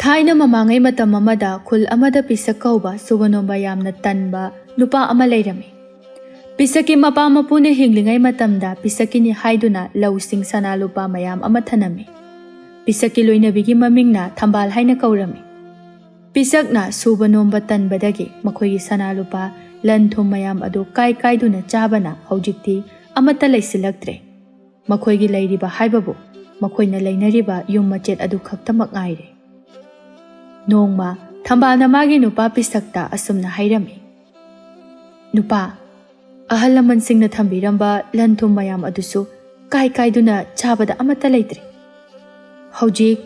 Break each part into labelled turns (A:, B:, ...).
A: Thaina mamangai matam amada khul amada pisak kauba subanomba yamna tanba nupa ama leirami. Pisaki mapa mapune hinglingai matamda pisakini haiduna lausing sana lupa mayam ama thanami. Pisaki loinabigi mamingna thambal haina kaurami. Pisakna subanomba tanbadagi makhoi sana lupa lanthum mayam adu kai kaiduna chabana haujikti amata laisilaktre. Makhoi gi lairiba haibabu makhoina lainariba yum machet adu khaktamak ngaire. Nongma thambal na magi nupa pisakta asumna hairami. Nupa ahal laman singna thambiramba lanthum mayam adusu kai kaiduna chabada amata laitre. Haujik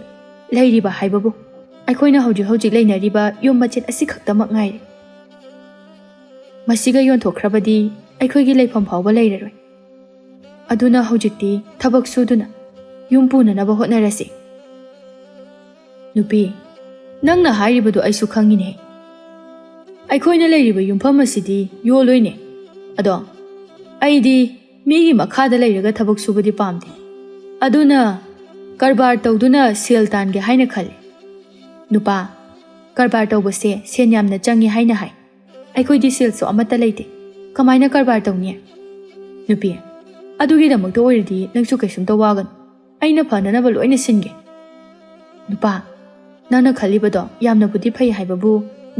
A: lairiba haibabu aikoina haujik lainariba yum machet asi khaktamak ngaire. Masiga yonthokrabadi aikoigi leifam phawba leiraroi. Aduna haujikti thabak suduna yum punanaba hotnarasi. Nupi nangna hairibadu aisu khangine. Aikoina leiriba yumpham asidi yoloine. Ado aidi migi makhada leiraga thabak subadi pamde. Aduna karbar tawduna sel tange haina khale. Nupa karbar tawbase sen yamna changi haina hai. Aikoidi sel so amata leite. Kamaina karbar tawni. Nupi adugi damakta oiridi nangsu kaisum tawagan. Aina phananaba loina singe. Nupa nana khalibado yamna budi phai haibabu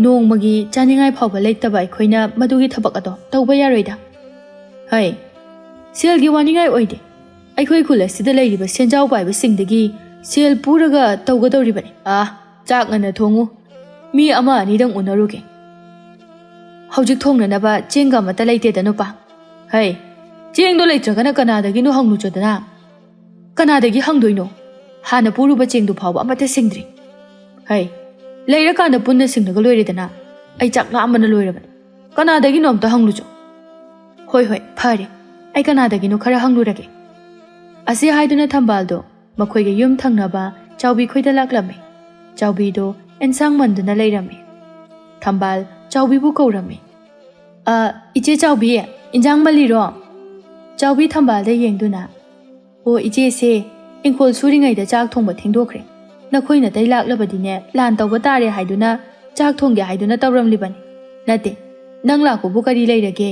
A: nongmagi chaningai phawba leitaba aikoina madugi thabak ado tawba yaroida. Hai selgi waningai oide. Aikoi khula sida leiriba senjau paiba singdagi sel puraga tawgadoribani. Chak ngana thongu mi ama ani dang unaruge. Haujik thongnanaba chenga mata leite da nupa. Hai chengdo leitragana kanadagi no hangnu chodana. Kanadagi hangdoino hana puruba chengdu phawba amata singdri. Hai leirakanda punna singnaga loiredana ai chakna amana loirabani. Kanadagi no amta hanglujo. Hoi phare ai kanadagi no khara hanglurage. Asi haiduna thambaldo makhoiga yum thangnaba chawbi khoida laklami. Chawbi do ensang manduna leirami. Thambal chawbi bu kaurami. Iche chawbi injang maliro. Chawbi thambal da yengduna. O iche se inkol suringai da chak thongba thengdokre. Nakhoina dai laklabadine lan tawba tare haiduna chak thongge haiduna tawramlibani. Nate nang lakbu kari leirage.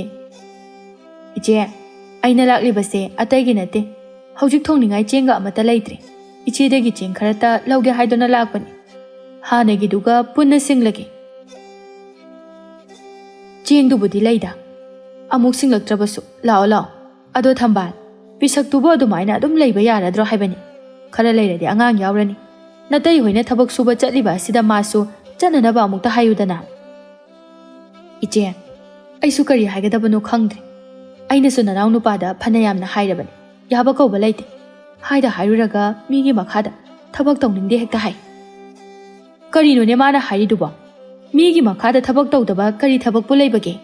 A: Iche aina laklibase ataigi nate. Haujik thongningai chenga amata leitre. Iche dagi cheng kharata lauge haiduna lakbani. Hanagi duga punna singlage. Cheng du budi leida. Amuk singlaktrabasu lao. Ado thambal pisak tubo adumaina adum leiba yaradro haibani. Khara leiradi angang yaurani. Natai hoina thabak suba chatliba sida masu chananaba amukta hayudana. Iche aisu kari haigadabano khangdre. Ainasu nanaw nupada phanayamna hairabani. Yaba kauba leite. Haida hairuraga migi makhada thabak tawningde hekta hai. Karino ne mana hairiduba. Migi makhada thabak tawdaba kari thabak pu leibage.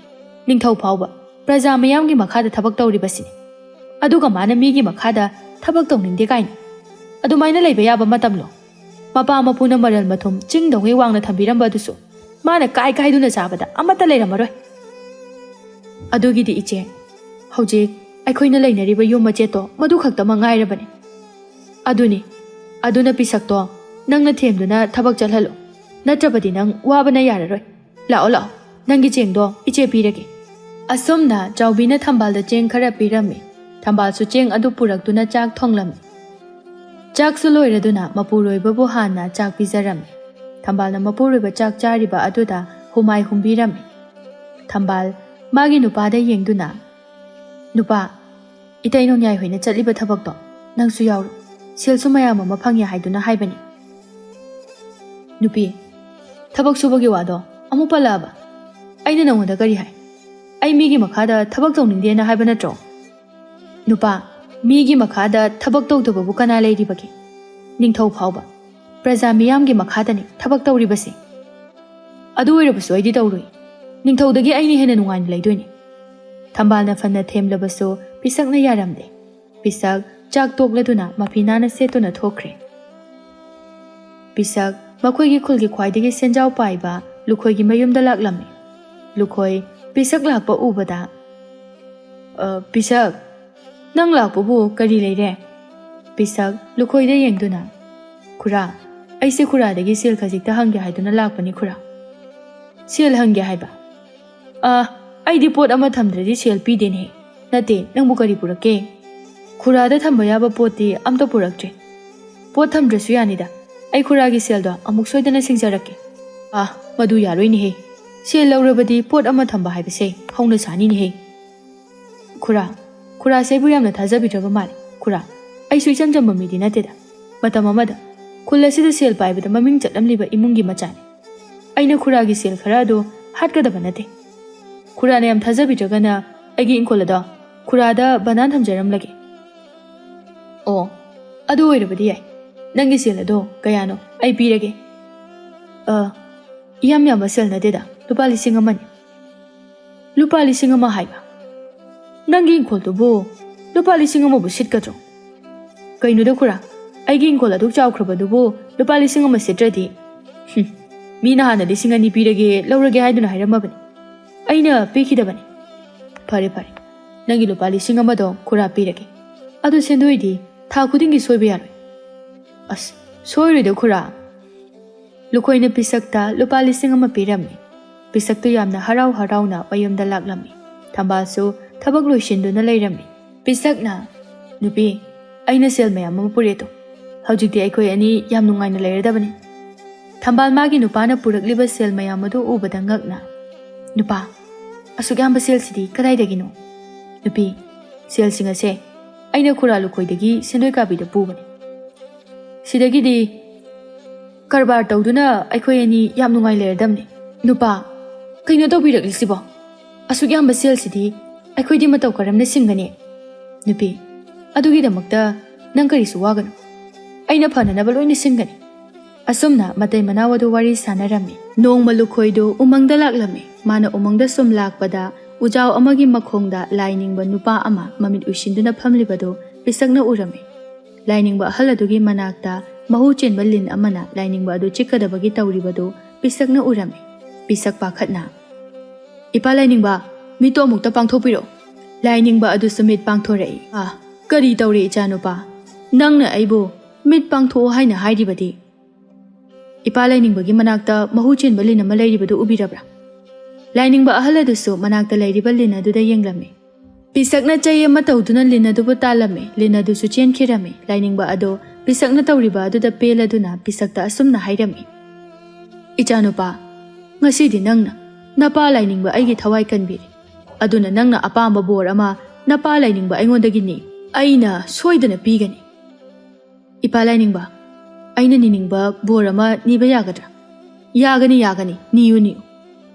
A: Ningthau phawba praja mayamgi makhada thabak tawribasini. Aduga mana migi makhada thabak tawningde kaina. Adumaina leiba yaba matamlo. Mapa mapuna maral mathum chingdongai wangna thambiramba adusu. Mana kai kaiduna chabada amata leiramaroi. Adugidi iche haujik aikoina leinariba yum macheto madu khaktama ngairabani. Aduna pisakto nangna themduna thabak chalhalo. Natrabadi nang wabana yararoi. Lao nangi chengdo iche pirage. Asomna chawbina thambalda cheng khara pirami. Thambal su cheng adu purakduna chak thonglami. Chak su loiraduna mapuroibabu hana chak pizarami. Thambalna mapuroiba chak chariba aduda humai humbirami. Thambal magi nupada yengduna. Nupa itaino nyai hoina chatliba thabakto nangsu yauru. Selsu mayam ama phangya haiduna haibani. Nupi thabak subagi wado amu palaba. Aina nangoda kari hai. Ai migi makhada thabak tawning na haiba natro. Nupa migi makhada thabak tawdababu kana leiribage. Ningthau phawba praja miyamgi makhadani thabak tawribase. Adu oirabasu aidi tawroi. Ningthaudagi aini hena nungaina leidoini. Thambalna fanna themlabasu pisakna yaramde. Pisak chak tokladuna mafinana setuna thokre. Pisak makoigi khulgi khwaidagi senjau paiba lukhoigi mayumda laklami. Lukhoi pisak lakpa ubada. Pisak nang lakpabu kari leire. Pisak lukhoida yengduna. Khura ꯑꯩꯁꯦ ꯈꯨꯔꯥꯗꯒꯤ ꯁꯦꯜ ꯈꯖꯤꯛꯇ ꯍꯪꯒꯦ ꯍꯥꯏꯗꯨꯅ ꯂꯥꯛꯄꯅꯤ ꯈꯨꯔꯥ꯫ ꯁꯦꯜ ꯍꯪꯒꯦ ꯍꯥꯏꯕ? ꯑꯩꯗꯤ ꯄꯣꯠ ꯑꯃ ꯊꯝꯗ꯭ꯔꯗꯤ ꯁꯦꯜ ꯄꯤꯗꯦꯅꯦ꯫ ꯅꯠꯇꯦ, ꯅꯪꯕꯨ ꯀꯔꯤ ꯄꯨꯔꯛꯀꯦ? ꯈꯨꯔꯥꯗ ꯊꯝꯕ ꯌꯥꯕ ꯄꯣꯠꯇꯤ ꯑꯝꯇ ꯄꯨꯔꯛꯇ꯭ꯔꯦ꯫ ꯄꯣꯠ ꯊꯝꯗ꯭ꯔꯁꯨ ꯌꯥꯅꯤꯗ, ꯑꯩ ꯈꯨꯔꯥꯒꯤ ꯁꯦꯜꯗꯣ ꯑꯃꯨꯛ ꯁꯣꯏꯗꯅ ꯁꯤꯡꯖꯔꯛꯀꯦ꯫ ꯃꯗꯨ ꯌꯥꯔꯣꯏꯅꯦꯍꯦ꯫ ꯁꯦꯜ ꯂꯧꯔꯕꯗꯤ ꯄꯣꯠ ꯑꯃ ꯊꯝꯕ ꯍꯥꯏꯕꯁꯦ ꯍꯧꯅ ꯁꯥꯅꯤꯅꯦꯍꯦ꯫ ꯈꯨꯔꯥꯁꯦ ꯑꯩꯕꯨ ꯌꯥꯝꯅ ꯊꯥꯖꯕꯤꯗ꯭ꯔꯕ ꯃꯥꯜꯂꯦ꯫ ꯈꯨꯔꯥ, ꯑꯩꯁꯨ ꯏꯆꯝ ꯆꯝꯕ ꯃꯤꯗꯤ ꯅꯠꯇꯦꯗ꯫ ꯃꯇꯝ ꯑꯃꯗ ꯈꯨꯜ ꯑꯁꯤꯗ ꯁꯦꯜ ꯄꯥꯏꯕꯗ ꯃꯃꯤꯡ ꯆꯠꯂꯝꯂꯤꯕ ꯏꯃꯨꯡꯒꯤ ꯃꯆꯥꯅꯤ꯫ ꯑꯩꯅ ꯈꯨꯔꯥꯒꯤ ꯁꯦල් ꯈꯔ ꯑꯗꯨ ꯍꯥꯠꯀꯗꯕ ꯅꯠꯇꯦ꯫ ꯈꯨꯔꯥꯅ ꯌꯥꯝ ꯊꯥꯖꯕꯤꯗ꯭ꯔꯒꯅ ꯑꯩꯒꯤ ꯏꯪꯈꯣꯜ ꯑꯗꯣ ꯈꯨꯔꯥꯗ ꯕꯅꯥꯟ ꯊꯝꯖꯔꯝꯂꯒꯦ꯫ ꯑꯣ, ꯑꯗꯨ ꯑꯣꯏꯔꯕꯗꯤ ꯌꯥꯏ꯫ ꯅꯪꯒꯤ ꯁꯦꯜ ꯑꯗꯣ ꯀꯌꯥꯅꯣ? ꯑꯩ ꯄꯤꯔꯒꯦ꯫ ꯌꯥꯝ ꯌꯥꯝꯕ ꯁꯦꯜ ꯅꯠꯇꯦꯗ, ꯂꯨꯄꯥ 1,000,000ꯅꯤ꯫ ꯂꯨꯄꯥ 1,000,000 ꯍꯥꯏꯕ? ꯅꯪꯒꯤ ꯏꯪꯈꯣꯜꯗꯨꯕꯨ ꯂꯨꯄꯥ 1,000,000ꯕꯨ ꯁꯤꯠꯀꯗ꯭ꯔꯣ? ꯀꯩꯅꯣꯗ ꯈꯨꯔꯥ, ꯑꯩꯒꯤ ꯏꯪꯈꯣꯜ ꯑꯗꯨꯛ ꯆꯥꯎꯈ꯭ꯔꯕꯗꯨꯕꯨ ꯂꯨꯄꯥ 1,000,000 ꯁꯤꯠꯇ꯭ꯔꯗꯤ? ꯃꯤꯅ ꯍꯥꯟꯅ 2,000,000 ꯄꯤꯔꯒꯦ ꯂꯧꯔꯒꯦ ꯍꯥꯏꯗꯨꯅ ꯍꯥꯏꯔꯝꯃꯕꯅꯤ꯫ ꯑꯩꯅ ꯄꯤꯈꯤꯗꯕꯅꯤ꯫ ꯐꯔꯦ ꯐꯔꯦ, ꯅꯪꯒꯤ ꯂꯨꯄꯥ 1,000,000ꯗꯣ ꯈꯨꯔꯥ ꯄꯤꯔꯒꯦ꯫ ꯑꯗꯨ ꯁꯦꯟꯗꯣꯏꯗꯤ ꯊꯥ ꯈꯨꯗꯤꯡꯒꯤ ꯁꯣꯏꯕ ꯌꯥꯔꯣꯏ? ꯁꯣꯏꯔꯣꯏꯗ ꯈꯨꯔꯥ꯫ ꯂꯨꯈꯣꯏꯅ ꯄꯤꯁꯛꯇ ꯂꯨꯄꯥ 1,000,000 ꯄꯤꯔꯝꯃꯤ꯫ ꯄꯤꯁꯛꯇꯨ ꯌꯥꯝꯅ ꯍꯔꯥꯎ ꯍꯔꯥꯎꯅ ꯃꯌꯨꯝꯗ ꯂꯥꯛꯂꯝꯃꯤ꯫ ꯊꯝꯕꯥꯜꯁꯨ ꯊꯕꯛ ꯂꯣꯏꯁꯤꯟꯗꯨꯅ ꯂꯩꯔꯝꯃꯤ꯫ ꯄꯤꯁꯛꯅ, ꯅꯨꯄꯤ, ꯑꯩꯅ ꯁꯦꯜ ꯃꯌꯥꯝ ꯑꯃ ꯄꯨꯔꯦꯗꯣ꯫ ꯍꯧꯖꯤꯛꯇꯤ ꯑꯩꯈꯣꯏ ꯑꯅꯤ ꯌꯥꯝ ꯅꯨꯡꯉꯥꯏꯅ ꯂꯩꯔꯗꯕꯅꯤ꯫ ꯊꯝꯕꯥꯜ ꯃꯥꯒꯤ ꯅꯨꯄꯥꯅ ꯄꯨꯔꯛꯂꯤꯕ ꯁꯦꯜ ꯃꯌꯥꯝ ꯑꯗꯨ ꯎꯕꯗ ꯉꯛꯅ, ꯅꯨꯄꯥ, ꯑꯁꯨꯛ ꯌꯥꯝꯕ ꯁꯦꯜꯁꯤꯗꯤ ꯀꯗꯥꯏꯗꯒꯤꯅꯣ? ꯅꯨꯄꯤ, ꯁꯦꯜꯁꯤꯡ ꯑꯁꯦ ꯑꯩꯅ ꯈꯨꯔꯥ ꯂꯨꯈꯣꯏꯗꯒꯤ ꯁꯦꯟꯗꯣꯏ ꯀꯥꯕꯤꯗ ꯄꯨꯕꯅꯤ꯫ ꯁꯤꯗꯒꯤꯗꯤ ꯀꯔꯕꯥꯔ ꯇꯧꯗꯨꯅ ꯑꯩꯈꯣꯏ ꯑꯅꯤ ꯌꯥꯝ ꯅꯨꯡꯉꯥꯏ ꯂꯩꯔꯗꯕꯅꯤ꯫ ꯅꯨꯄꯥ, ꯀꯩꯅꯣ ꯇꯧꯕꯤꯔꯛꯂꯤꯁꯤꯕꯣ? ꯑꯁꯨꯛ ꯌꯥꯝꯕ ꯁꯦꯜꯁꯤꯗꯤ ꯑꯩꯈꯣꯏꯗꯤ ꯃꯇꯧ ꯀꯔꯝꯅ ꯁꯤꯡꯒꯅꯤ? ꯅꯨꯄꯤ, ꯑꯗꯨꯒꯤꯗꯃꯛꯇ ꯅꯪ ꯀꯔꯤꯁꯨ ꯋꯥꯒꯅꯨ꯫ ꯑꯩꯅ ꯐꯅꯅꯕ ꯂꯣꯏꯅ ꯁꯤꯟꯒꯅꯤ꯫ ꯑꯁꯨꯝꯅ ꯃꯇꯩ ꯃꯅꯥꯎ ꯑꯗꯨ ꯋꯥꯔꯤ ꯁꯥꯟꯅꯔꯝꯃꯤ꯫ ꯅꯣꯡꯃ ꯂꯨꯈꯣꯏꯗꯨ ꯎꯃꯪꯗ ꯂꯥꯛꯂꯝꯃꯤ꯫ ꯃꯥꯅ ꯎꯃꯪꯗ ꯁꯨꯝ ꯂꯥꯛꯄꯗ ꯎꯖꯥꯎ ꯑꯃꯒꯤ ꯃꯈꯣꯡꯗ ꯂꯥꯏꯅꯤꯡꯕ ꯅꯨꯄꯥ ꯑꯃ ꯃꯃꯤꯠ ꯎꯏꯁꯤꯟꯗꯨꯅ ꯐꯝꯂꯤꯕꯗꯨ ꯄꯤꯁꯛꯅ ꯎꯔꯝꯃꯤ꯫ ꯂꯥꯏꯅꯤꯡꯕ ꯑꯍꯜ ꯑꯗꯨꯒꯤ ꯃꯅꯥꯛꯇ ꯃꯍꯨ ꯆꯦꯟꯕ ꯂꯤꯟ ꯑꯃꯅ ꯂꯥꯏꯅꯤꯡꯕ ꯑꯗꯨ ꯆꯤꯛꯀꯗꯕꯒꯤ ꯇꯧꯔꯤꯕꯗꯨ ꯄꯤꯁꯛꯅ ꯎꯔꯝꯃꯤ꯫ ꯄꯤꯁꯛ ꯄꯥꯈꯠꯅ, ꯏꯄꯥ ꯂꯥꯏꯅꯤꯡꯕ, ꯃꯤꯠꯇꯣ ꯑꯃꯨꯛꯇ ꯄꯥꯡꯊꯣꯛꯄꯤꯔꯣ꯫ ꯂꯥꯏꯅꯤꯡꯕ ꯑꯗꯨꯁꯨ ꯃꯤꯠ ꯄꯥꯡꯊꯣꯔꯛꯏ꯫ ꯀꯔꯤ ꯇꯧꯔꯦ ꯏꯆꯥꯅꯨꯄꯥ? ꯅꯪꯅ ꯑꯩꯕꯨ ꯃꯤꯠ ꯄꯥꯡꯊꯣꯛꯑꯣ ꯍꯥꯏꯅ ꯍꯥꯏꯔꯤꯕꯗꯤ? ꯏꯄꯥ ꯂꯥꯏꯅꯤꯡꯕꯒꯤ ꯃꯅꯥꯛꯇ ꯃꯍꯨ ꯆꯦꯟꯕ ꯂꯤꯟ ꯑꯃ ꯂꯩꯔꯤꯕꯗꯨ ꯎꯕꯤꯔꯕ꯭ꯔꯥ? ꯂꯥꯏꯅꯤꯡꯕ ꯑꯍꯜ ꯑꯗꯨꯁꯨ ꯃꯅꯥꯛꯇ ꯂꯩꯔꯤꯕ ꯂꯤꯟ ꯑꯗꯨꯗ ꯌꯦꯡꯂꯝꯃꯤ꯫ ꯄꯤꯁꯛꯅ ꯆꯩ ꯑꯃ ꯇꯧꯗꯨꯅ ꯂꯤꯟ ꯑꯗꯨꯕꯨ ꯇꯥꯜꯂꯝꯃꯤ꯫ ꯂꯤꯟ ꯑꯗꯨꯁꯨ ꯆꯦꯟꯈꯤꯔꯝꯃꯤ꯫ ꯂꯥꯏꯅꯤꯡꯕ ꯑꯗꯨ ꯄꯤꯁꯛꯅ ꯇꯧꯔꯤꯕ ꯑꯗꯨꯗ ꯄꯦꯜꯂꯗꯨꯅ ꯄꯤꯁꯛꯇ ꯑꯁꯨꯝꯅ ꯍꯥꯏꯔꯝꯃꯤ, ꯏꯆꯥꯅꯨꯄꯥ, ꯉꯁꯤꯗꯤ ꯅꯪꯅ ꯅꯄꯥ ꯂꯥꯏꯅꯤꯡꯕ ꯑꯩꯒꯤ ꯊꯋꯥꯏ ꯀꯟꯕꯤꯔꯤ꯫ ꯑꯗꯨꯅ ꯅꯪꯅ ꯑꯄꯥꯝꯕ ꯕꯣꯔ ꯑꯃ ꯅꯄꯥ ꯂꯥꯏꯅꯤꯡꯕ ꯑꯩꯉꯣꯟꯗꯒꯤ ꯅꯤ꯫ ꯑꯩꯅ ꯁꯣꯏꯗꯅ ꯄꯤꯒꯅꯤ꯫ ꯏꯄꯥ ꯂꯥꯏꯅꯤꯡꯕ, ꯑꯩꯅ ꯅꯤꯅꯤꯡꯕ ꯕꯣꯔ ꯑꯃ ꯅꯤꯕ ꯌꯥꯒꯗ꯭ꯔꯥ? ꯌꯥꯒꯅꯤ, ꯅꯤꯌꯨ ꯅꯤꯌꯨ꯫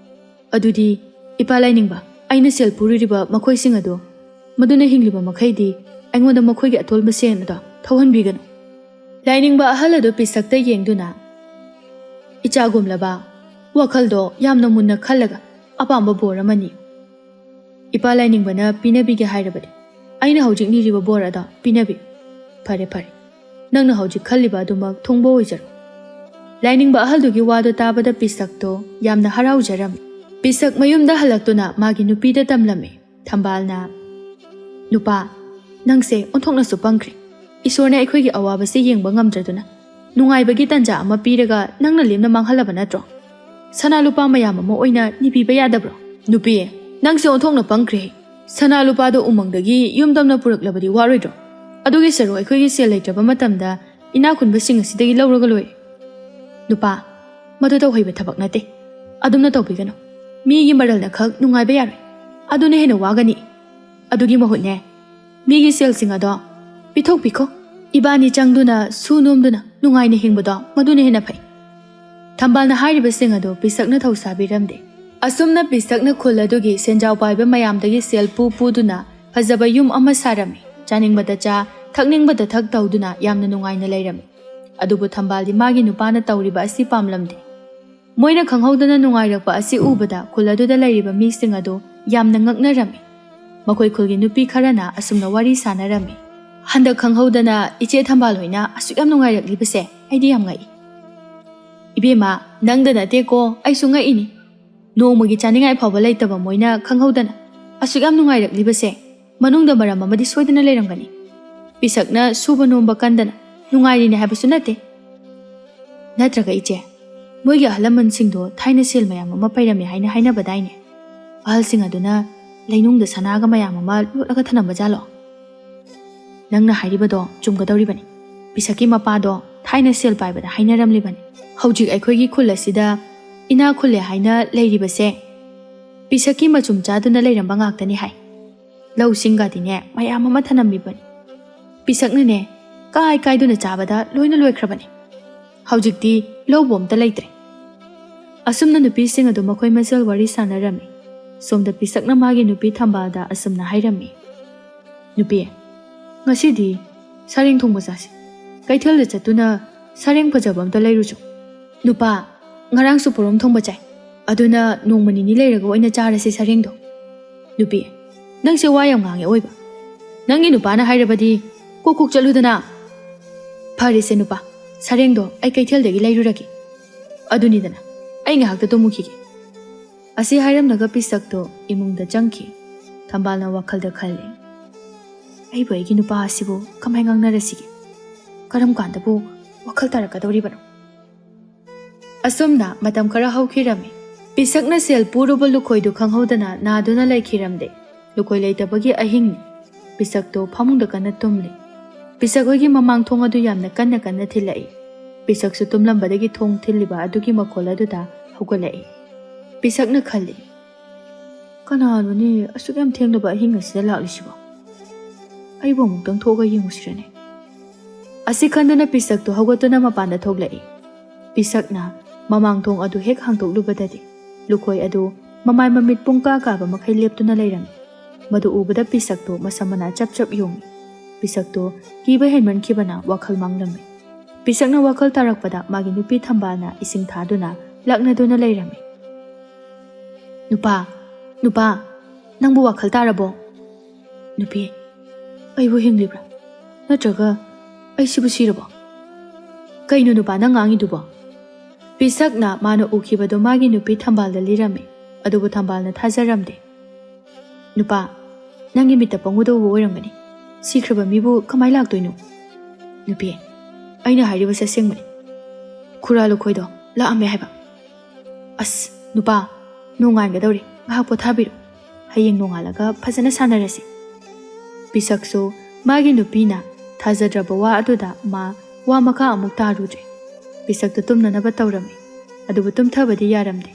A: ꯑꯗꯨꯗꯤ ꯏꯄꯥ ꯂꯥꯏꯅꯤꯡꯕ, ꯑꯩꯅ ꯁꯦꯜ ꯄꯨꯔꯤꯕ ꯃꯈꯣꯏꯁꯤꯡ ꯑꯗꯣ ꯃꯗꯨꯅ ꯍꯤꯡꯂꯤꯕ ꯃꯈꯩꯗꯤ ꯑꯩꯉꯣꯟꯗ ꯃꯈꯣꯏꯒꯤ ꯑꯇꯣꯜꯕ ꯁꯦꯟ ꯑꯗꯣ ꯊꯧꯍꯟꯕꯤꯒꯅꯨ꯫ ꯂꯥꯏꯅꯤꯡꯕ ꯑꯍꯜ ꯑꯗꯨ ꯄꯤꯁꯛꯇ ꯌꯦꯡꯗꯨꯅ, ꯏꯆꯥꯒꯨꯝꯂꯕ, ꯋꯥꯈꯜꯗꯣ ꯌꯥꯝꯅ ꯃꯨꯟꯅ ꯈꯜꯂꯒ ꯑꯄꯥꯝꯕ ꯕꯣꯔ ꯑꯃ ꯅꯤꯌꯨ꯫ ꯏꯄꯥ ꯂꯥꯏꯅꯤꯡꯕꯅ ꯄꯤꯅꯕꯤꯒꯦ ꯍꯥꯏꯔꯕꯗꯤ ꯑꯩꯅ ꯍꯧꯖꯤꯛ ꯅꯤꯔꯤꯕ ꯕꯣꯔ ꯑꯗꯣ ꯄꯤꯅꯕꯤꯌꯨ꯫ ꯐꯔꯦ ꯐꯔꯦ, ꯅꯪꯅ ꯍꯧꯖꯤꯛ ꯈꯜꯂꯤꯕ ꯑꯗꯨꯃꯛ ꯊꯨꯡꯕ ꯑꯣꯏꯖꯔꯣ꯫ ꯂꯥꯏꯅꯤꯡꯕ ꯑꯍꯜꯗꯨꯒꯤ ꯋꯥꯗꯨ ꯇꯥꯕꯗ ꯄꯤꯁꯛꯇꯣ ꯌꯥꯝꯅ ꯍꯔꯥꯎꯖꯔꯝꯃꯤ꯫ ꯄꯤꯁꯛ ꯃꯌꯨꯝꯗ ꯍꯜꯂꯛꯇꯨꯅ ꯃꯥꯒꯤ ꯅꯨꯄꯤꯗ ꯇꯝꯂꯝꯃꯤ꯫ ꯊꯝꯕꯥꯜꯅ, ꯅꯨꯄꯥ, ꯅꯪꯁꯦ ꯑꯣꯟꯊꯣꯛꯅꯁꯨ ꯄꯪꯈ꯭ꯔꯦ꯫ ꯏꯁꯣꯔꯅ ꯑꯩꯈꯣꯏꯒꯤ ꯑꯋꯥꯕꯁꯤ ꯌꯦꯡꯕ ꯉꯝꯗ꯭ꯔꯗꯨꯅ ꯅꯨꯡꯉꯥꯏꯕꯒꯤ ꯇꯥꯟꯖꯥ ꯑꯃ ꯄꯤꯔꯒ ꯅꯪꯅ ꯂꯦꯝꯅ ꯃꯥꯡꯍꯜꯂꯕ ꯅꯠꯇ꯭ꯔꯣ? ꯁꯅꯥ ꯂꯨꯄꯥ ꯃꯌꯥꯝ ꯑꯃ ꯑꯣꯏꯅ ꯅꯤꯕꯤꯕ ꯌꯥꯗꯕ꯭ꯔꯣ? ꯅꯨꯄꯤ, ꯅꯪꯁꯦ ꯑꯣꯟꯊꯣꯛꯅ ꯄꯪꯈ꯭ꯔꯦ꯫ ꯁꯅꯥ ꯂꯨꯄꯥꯗꯣ ꯎꯃꯪꯗꯒꯤ ꯌꯨꯝꯗꯝꯅ ꯄꯨꯔꯛꯂꯕꯗꯤ ꯋꯥꯔꯣꯏꯗ꯭ꯔꯣ? ꯑꯗꯨꯒꯤ ꯁꯔꯨꯛ ꯑꯩꯈꯣꯏꯒꯤ ꯁꯦꯜ ꯂꯩꯇ꯭ꯔꯕ ꯃꯇꯝꯗ ꯏꯅꯥꯛ ꯈꯨꯟꯕꯁꯤꯡ ꯑꯁꯤꯗꯒꯤ ꯂꯧꯔꯒ ꯂꯣꯏꯔꯦ꯫ ꯅꯨꯄꯥ, ꯃꯗꯨ ꯇꯧꯍꯩꯕ ꯊꯕꯛ ꯅꯠꯇꯦ꯫ ꯑꯗꯨꯝꯅ ꯇꯧꯕꯤꯒꯅꯨ꯫ ꯃꯤꯒꯤ ꯃꯔꯜꯅ ꯈꯛ ꯅꯨꯡꯉꯥꯏꯕ ꯌꯥꯔꯣꯏ꯫ ꯑꯗꯨꯅ ꯍꯦꯟꯅ ꯋꯥꯒꯅꯤ꯫ ꯑꯗꯨꯒꯤ ꯃꯍꯨꯠꯅꯦ, ꯃꯤꯒꯤ ꯁꯦꯜꯁꯤꯡ ꯑꯗꯣ ꯄꯤꯊꯣꯛꯄꯤꯈꯣ꯫ ꯏꯕꯥꯅꯤ ꯆꯪꯗꯨꯅ ꯁꯨ ꯅꯣꯝꯗꯨꯅ ꯅꯨꯡꯉꯥꯏꯅ ꯍꯤꯡꯕꯗꯣ ꯃꯗꯨꯅ ꯍꯦꯟꯅ ꯐꯩ꯫ ꯊꯝꯕꯥꯜꯅ ꯍꯥꯏꯔꯤꯕꯁꯤꯡ ꯑꯗꯨ ꯄꯤꯁꯛꯅ ꯊꯧꯁꯥꯕꯤꯔꯝꯗꯦ꯫ ꯑꯁꯨꯝꯅ ꯄꯤꯁꯛꯅ ꯈꯨꯜ ꯑꯗꯨꯒꯤ ꯁꯦꯟꯖꯥꯎ ꯄꯥꯏꯕ ꯃꯌꯥꯝꯗꯒꯤ ꯁꯦꯜ ꯄꯨꯗꯨꯅ ꯐꯖꯕ ꯌꯨꯝ ꯑꯃ ꯁꯥꯔꯝꯃꯤ꯫ ꯆꯥꯅꯤꯡꯕꯗ ꯆꯥ, ꯊꯛꯅꯤꯡꯕꯗ ꯊꯛ ꯇꯧꯗꯨꯅ ꯌꯥꯝꯅ ꯅꯨꯡꯉꯥꯏꯅ ꯂꯩꯔꯝꯃꯤ꯫ ꯑꯗꯨꯕꯨ ꯊꯝꯕꯥꯜꯗꯤ ꯃꯥꯒꯤ ꯅꯨꯄꯥꯅ ꯇꯧꯔꯤꯕ ꯑꯁꯤ ꯄꯥꯝꯂꯝꯗꯦ꯫ ꯃꯣꯏꯅ ꯈꯪꯍꯧꯗꯅ ꯅꯨꯡꯉꯥꯏꯔꯛꯄ ꯑꯁꯤ ꯎꯕꯗ ꯈꯨꯜ ꯑꯗꯨꯗ ꯂꯩꯔꯤꯕ ꯃꯤꯁꯤꯡ ꯑꯗꯨ ꯌꯥꯝꯅ ꯉꯛꯅꯔꯝꯃꯤ꯫ ꯃꯈꯣꯏ ꯈꯨꯜꯒꯤ ꯅꯨꯄꯤ ꯈꯔꯅ ꯑꯁꯨꯝꯅ ꯋꯥꯔꯤ ꯁꯥꯟꯅꯔꯝꯃꯤ, ꯍꯟꯗꯛ ꯈꯪꯍꯧꯗꯅ ꯏꯆꯦ ꯊꯝꯕꯥꯜ ꯍꯣꯏꯅ ꯑꯁꯨꯛ ꯌꯥꯝ ꯅꯨꯡꯉꯥꯏꯔꯛꯂꯤꯕꯁꯦ ꯑꯩꯗꯤ ꯌꯥꯝ ꯉꯛꯏ꯫ ꯏꯕꯦꯝꯃ, ꯅꯪꯗ ꯅꯠꯇꯦꯀꯣ, ꯑꯩꯁꯨ ꯉꯛꯏꯅꯤ꯫ ꯅꯣꯡꯃꯒꯤ ꯆꯥꯅꯤꯡꯉꯥꯏ ꯐꯥꯎꯕ ꯂꯩꯇꯕ ꯃꯣꯏꯅ ꯈꯪꯍꯧꯗꯅ ꯑꯁꯨꯛ ꯌꯥꯝ ꯅꯨꯡꯉꯥꯏꯔꯛꯂꯤꯕꯁꯦ ꯃꯅꯨꯡꯗ ꯃꯔꯝ ꯑꯃꯗꯤ ꯁꯣꯏꯗꯅ ꯂꯩꯔꯝꯒꯅꯤ꯫ ꯄꯤꯁꯛꯅ ꯁꯨꯕ ꯅꯣꯝꯕ ꯀꯟꯗꯅ ꯅꯨꯡꯉꯥꯏꯔꯤꯅꯦ ꯍꯥꯏꯕꯁꯨ ꯅꯠꯇꯦ꯫ ꯅꯠꯇ꯭ꯔꯒ ꯏꯆꯦ ꯃꯣꯏꯒꯤ ꯑꯍꯜ ꯂꯃꯟꯁꯤꯡꯗꯣ ꯊꯥꯏꯅ ꯁꯦꯜ ꯃꯌꯥꯝ ꯑꯃ ꯄꯩꯔꯝꯃꯦ ꯍꯥꯏꯅ ꯍꯥꯏꯅꯕꯗꯥꯏꯅꯦ ꯑꯍꯜꯁꯤꯡ ꯑꯗꯨꯅ ꯂꯩꯅꯨꯡꯗ ꯁꯅꯥꯒ ꯃꯌꯥꯝ ꯑꯃ ꯂꯣꯠꯂꯒ ꯊꯅꯝꯕꯖꯥꯠꯂꯣ ꯅꯪꯅ ꯍꯥꯏꯔꯤꯕꯗꯣ ꯆꯨꯝꯒꯗꯧꯔꯤꯕꯅꯤ ꯄꯤꯁꯛꯀꯤ ꯃꯄꯥꯗꯣ ꯊꯥꯏꯅ ꯁꯦꯜ ꯄꯥꯏꯕꯗ ꯍꯥꯏꯅꯔꯝꯂꯤꯕꯅꯤ ꯍꯧꯖꯤꯛ ꯑꯩꯈꯣꯏꯒꯤ ꯈꯨꯜ ꯑꯁꯤꯗ ꯏꯅꯥ ꯈꯨꯜꯂꯦ ꯍꯥꯏꯅ ꯂꯩꯔꯤꯕꯁꯦ ꯄꯤꯁꯛꯀꯤ ꯃꯆꯨꯝ ꯆꯥꯗꯨꯅ ꯂꯩꯔꯝꯕ ꯉꯥꯛꯇꯅꯤ ꯍꯥꯏ ꯂꯧꯁꯤꯡꯒꯗꯤꯅꯦ ꯃꯌꯥꯝ ꯑꯃ ꯊꯅꯝꯃꯤꯕꯅꯤ ꯄꯤꯁꯛꯅꯅꯦ ꯀꯥꯏ ꯀꯥꯏꯗꯨꯅ ꯆꯥꯕꯗ ꯂꯣꯏꯅ ꯂꯣꯏꯈ꯭ꯔꯕꯅꯤ ꯍꯧꯖꯤꯛꯇꯤ ꯂꯧꯕ ꯑꯝꯇ ꯂꯩꯇ꯭ꯔꯦ ꯑꯁꯨꯝꯅ ꯅꯨꯄꯤꯁꯤꯡ ꯑꯗꯨ ꯃꯈꯣꯏ ꯃꯁꯦꯜ ꯋꯥꯔꯤ ꯁꯥꯟꯅꯔꯝꯃꯤ ꯁꯣꯝꯗ ꯄꯤꯁꯛꯅ ꯃꯥꯒꯤ ꯅꯨꯄꯤ ꯊꯝꯕꯥꯜꯗ ꯑꯁꯨꯝꯅ ꯍꯥꯏꯔꯝꯃꯤ ꯅꯨꯄꯤ ꯉꯁꯤꯗꯤ ꯁꯔꯦꯡ ꯊꯣꯡꯕ ꯆꯥꯁꯤ ꯀꯩꯊꯦꯜꯗ ꯆꯠꯇꯨꯅ ꯁꯔꯦꯡ ꯐꯖꯕ ꯑꯝꯇ ꯂꯩꯔꯨꯆꯣ ꯅꯨꯄꯥ ꯉꯔꯥꯡꯁꯨ ꯄꯣꯔꯣꯝ ꯊꯣꯡꯕ ꯆꯥꯏ ꯑꯗꯨꯅ ꯅꯣꯡꯃ ꯅꯤꯅꯤ ꯂꯩꯔꯒ ꯑꯣꯏꯅ ꯆꯥꯔꯁꯤ ꯁꯔꯦꯡꯗꯣ ꯅꯨꯄꯤ ꯅꯪꯁꯦ ꯋꯥ ꯌꯥꯝ ꯉꯥꯡꯉꯦ ꯑꯣꯏꯕ ꯅꯪꯒꯤ ꯅꯨꯄꯥꯅ ꯍꯥꯏꯔꯕꯗꯤ ꯀꯣꯛ ꯆꯠꯂꯨꯗꯅ ꯐꯔꯦꯁꯦ ꯅꯨꯄꯥ ꯁꯔꯦꯡꯗꯣ ꯑꯩ ꯀꯩꯊꯦꯜꯗꯒꯤ ꯂꯩꯔꯨꯔꯒꯦ ꯑꯗꯨꯅꯤꯗꯅ ꯑꯩ ꯉꯥꯏꯍꯥꯛꯇ ꯇꯨꯝꯃꯨꯈꯤꯒꯦ ꯑꯁꯤ ꯍꯥꯏꯔꯝꯂꯒ ꯄꯤꯁꯛꯇꯣ ꯏꯃꯨꯡꯗ ꯆꯪꯈꯤ ꯊꯝꯕꯥꯜꯅ ꯋꯥꯈꯜꯗ ꯈꯜꯂꯤ ꯑꯩꯕꯨ ꯑꯩꯒꯤ ꯅꯨꯄꯥ ꯑꯁꯤꯕꯨ ꯀꯃꯥꯏ ꯉꯥꯡꯅꯔꯁꯤꯒꯦ ꯀꯔꯝ ꯀꯥꯟꯗꯕꯨ ꯋꯥꯈꯜ ꯇꯥꯔꯛꯀꯗꯧꯔꯤꯕꯅꯣ ꯑꯁꯨꯝꯅ ꯃꯇꯝ ꯈꯔ ꯍꯧꯈꯤꯔꯝꯃꯤ ꯄꯤꯁꯛꯅ ꯁꯦꯜ ꯄꯨꯔꯨꯕ ꯂꯨꯈꯣꯏꯗꯨ ꯈꯪꯍꯧꯗꯅ ꯅꯥꯗꯨꯅ ꯂꯩꯈꯤꯔꯝꯗꯦ ꯂꯨꯈꯣꯏ ꯂꯩꯇꯕꯒꯤ ꯑꯍꯤꯡꯅꯤ ꯄꯤꯁꯛꯇꯣ ꯐꯃꯨꯡꯗ ꯀꯟꯅ ꯇꯨꯝꯂꯤ ꯄꯤꯁꯛ ꯍꯣꯏꯒꯤ ꯃꯃꯥꯡ ꯊꯣꯡ ꯑꯗꯨ ꯌꯥꯝꯅ ꯀꯟꯅ ꯀꯟꯅ ꯊꯤꯜꯂꯛꯏ ꯄꯤꯁꯛꯁꯨ ꯇꯨꯝꯂꯝꯕꯗꯒꯤ ꯊꯣꯡ ꯊꯤꯜꯂꯤꯕ ꯑꯗꯨꯒꯤ ꯃꯈꯣꯜ ꯑꯗꯨꯗ ꯍꯧꯒꯠꯂꯛꯏ ꯄꯤꯁꯛꯅ ꯈꯜꯂꯤ ꯀꯅꯥꯅꯣꯅꯦ ꯑꯁꯨꯛ ꯌꯥꯝ ꯊꯦꯡꯂꯕ ꯑꯍꯤꯡ ꯑꯁꯤꯗ ꯂꯥꯛꯂꯤꯁꯤꯕꯣ ꯑꯩꯕꯨ ꯑꯃꯨꯛꯇꯪ ꯊꯣꯛꯑꯒ ꯌꯦꯡꯉꯨꯁꯤꯔꯅꯦ ꯑꯁꯤ ꯈꯟꯗꯨꯅ ꯄꯤꯁꯛꯇꯣ ꯍꯧꯒꯠꯇꯨꯅ ꯃꯄꯥꯟꯗ ꯊꯣꯛꯂꯛꯏ ꯄꯤꯁꯛꯅ ꯃꯃꯥꯡ ꯊꯣꯡ ꯑꯗꯨ ꯍꯦꯛ ꯍꯥꯡꯗꯣꯛꯂꯨꯕꯗꯗꯤ ꯂꯨꯈꯣꯏ ꯑꯗꯨ ꯃꯃꯥꯏ ꯃꯃꯤꯠ ꯄꯨꯡꯀꯥ ꯀꯥꯕ ꯃꯈꯩ ꯂꯦꯞꯇꯨꯅ ꯂꯩꯔꯝꯃꯤ ꯃꯗꯨ ꯎꯕꯗ ꯄꯤꯁꯛꯇꯣ ꯃꯁꯝ ꯃꯅꯥ ꯆꯞ ꯆꯞ ꯌꯨꯡꯉꯤ ꯄꯤꯁꯛꯇꯣ ꯀꯤꯕ ꯍꯦꯟꯃꯟꯈꯤꯕꯅ ꯋꯥꯈꯜ ꯃꯥꯡꯂꯝꯃꯤ ꯄꯤꯁꯛꯅ ꯋꯥꯈꯜ ꯇꯥꯔꯛꯄꯗ ꯃꯥꯒꯤ ꯅꯨꯄꯤ ꯊꯝꯕꯥꯜꯅ ꯏꯁꯤꯡ ꯊꯥꯗꯨꯅ ꯂꯛꯅꯗꯨꯅ ꯂꯩꯔꯝꯃꯤ ꯅꯨꯄꯥ ꯅꯪꯕꯨ ꯋꯥꯈꯜ ꯇꯥꯔꯕꯣ ꯅꯨꯄꯤ ꯑꯩꯕꯨ ꯍꯤꯡꯂꯤꯕ꯭ꯔꯥ ꯅꯠꯇ꯭ꯔꯒ ꯑꯩꯁꯤꯕꯨ ꯁꯤꯔꯕꯣ ꯀꯩꯅꯣ ꯅꯨꯄꯥ ꯅꯪ ꯉꯥꯡꯉꯤꯗꯨꯕꯣ ꯄꯤꯁꯛꯅ ꯃꯥꯅ ꯎꯈꯤꯕꯗꯣ ꯃꯥꯒꯤ ꯅꯨꯄꯤ ꯊꯝꯕꯥꯜꯗ ꯂꯤꯔꯝꯃꯤ ꯑꯗꯨꯕꯨ ꯊꯝꯕꯥꯜꯅ ꯊꯥꯖꯔꯝꯗꯦ ꯅꯨꯄꯥ ꯅꯪꯒꯤ ꯃꯤꯠꯇ ꯄꯪꯎꯗ ꯎꯕ ꯑꯣꯏꯔꯝꯒꯅꯤ ꯁꯤꯈ꯭ꯔꯕ ꯃꯤꯕꯨ ꯀꯃꯥꯏ ꯂꯥꯛꯇꯣꯏꯅꯣ ꯅꯨꯄꯤ ꯑꯩꯅ ꯍꯥꯏꯔꯤꯕꯁꯦ ꯑꯁꯦꯡꯕꯅꯤ ꯈꯨꯔꯥ ꯂꯨꯈꯣꯏꯗꯣ ꯂꯥꯛꯑꯝꯃꯦ ꯍꯥꯏꯕ ꯑꯁ ꯅꯨꯄꯥ ꯅꯣꯡꯉꯥꯟꯒꯗꯧꯔꯤ ꯉꯥꯏꯍꯥꯛ ꯄꯣꯊꯥꯕꯤꯔꯣ ꯍꯌꯦꯡ ꯅꯣꯡꯉꯥꯜꯂꯒ ꯐꯖꯅ ꯁꯥꯟꯅꯔꯁꯤ ꯄꯤꯁꯛꯁꯨ ꯃꯥꯒꯤ ꯅꯨꯄꯤꯅ ꯊꯥꯖꯗ꯭ꯔꯕ ꯋꯥ ꯑꯗꯨꯗ ꯃꯥ ꯋꯥ ꯃꯈꯥ ꯑꯃꯨꯛ ꯇꯥꯔꯨꯗ꯭ꯔꯦ ꯄꯤꯁꯛꯇꯨ ꯇꯨꯝꯅꯅꯕ ꯇꯧꯔꯝꯃꯤ ꯑꯗꯨꯕꯨ ꯇꯨꯝꯊꯕꯗꯤ ꯌꯥꯔꯝꯗꯦ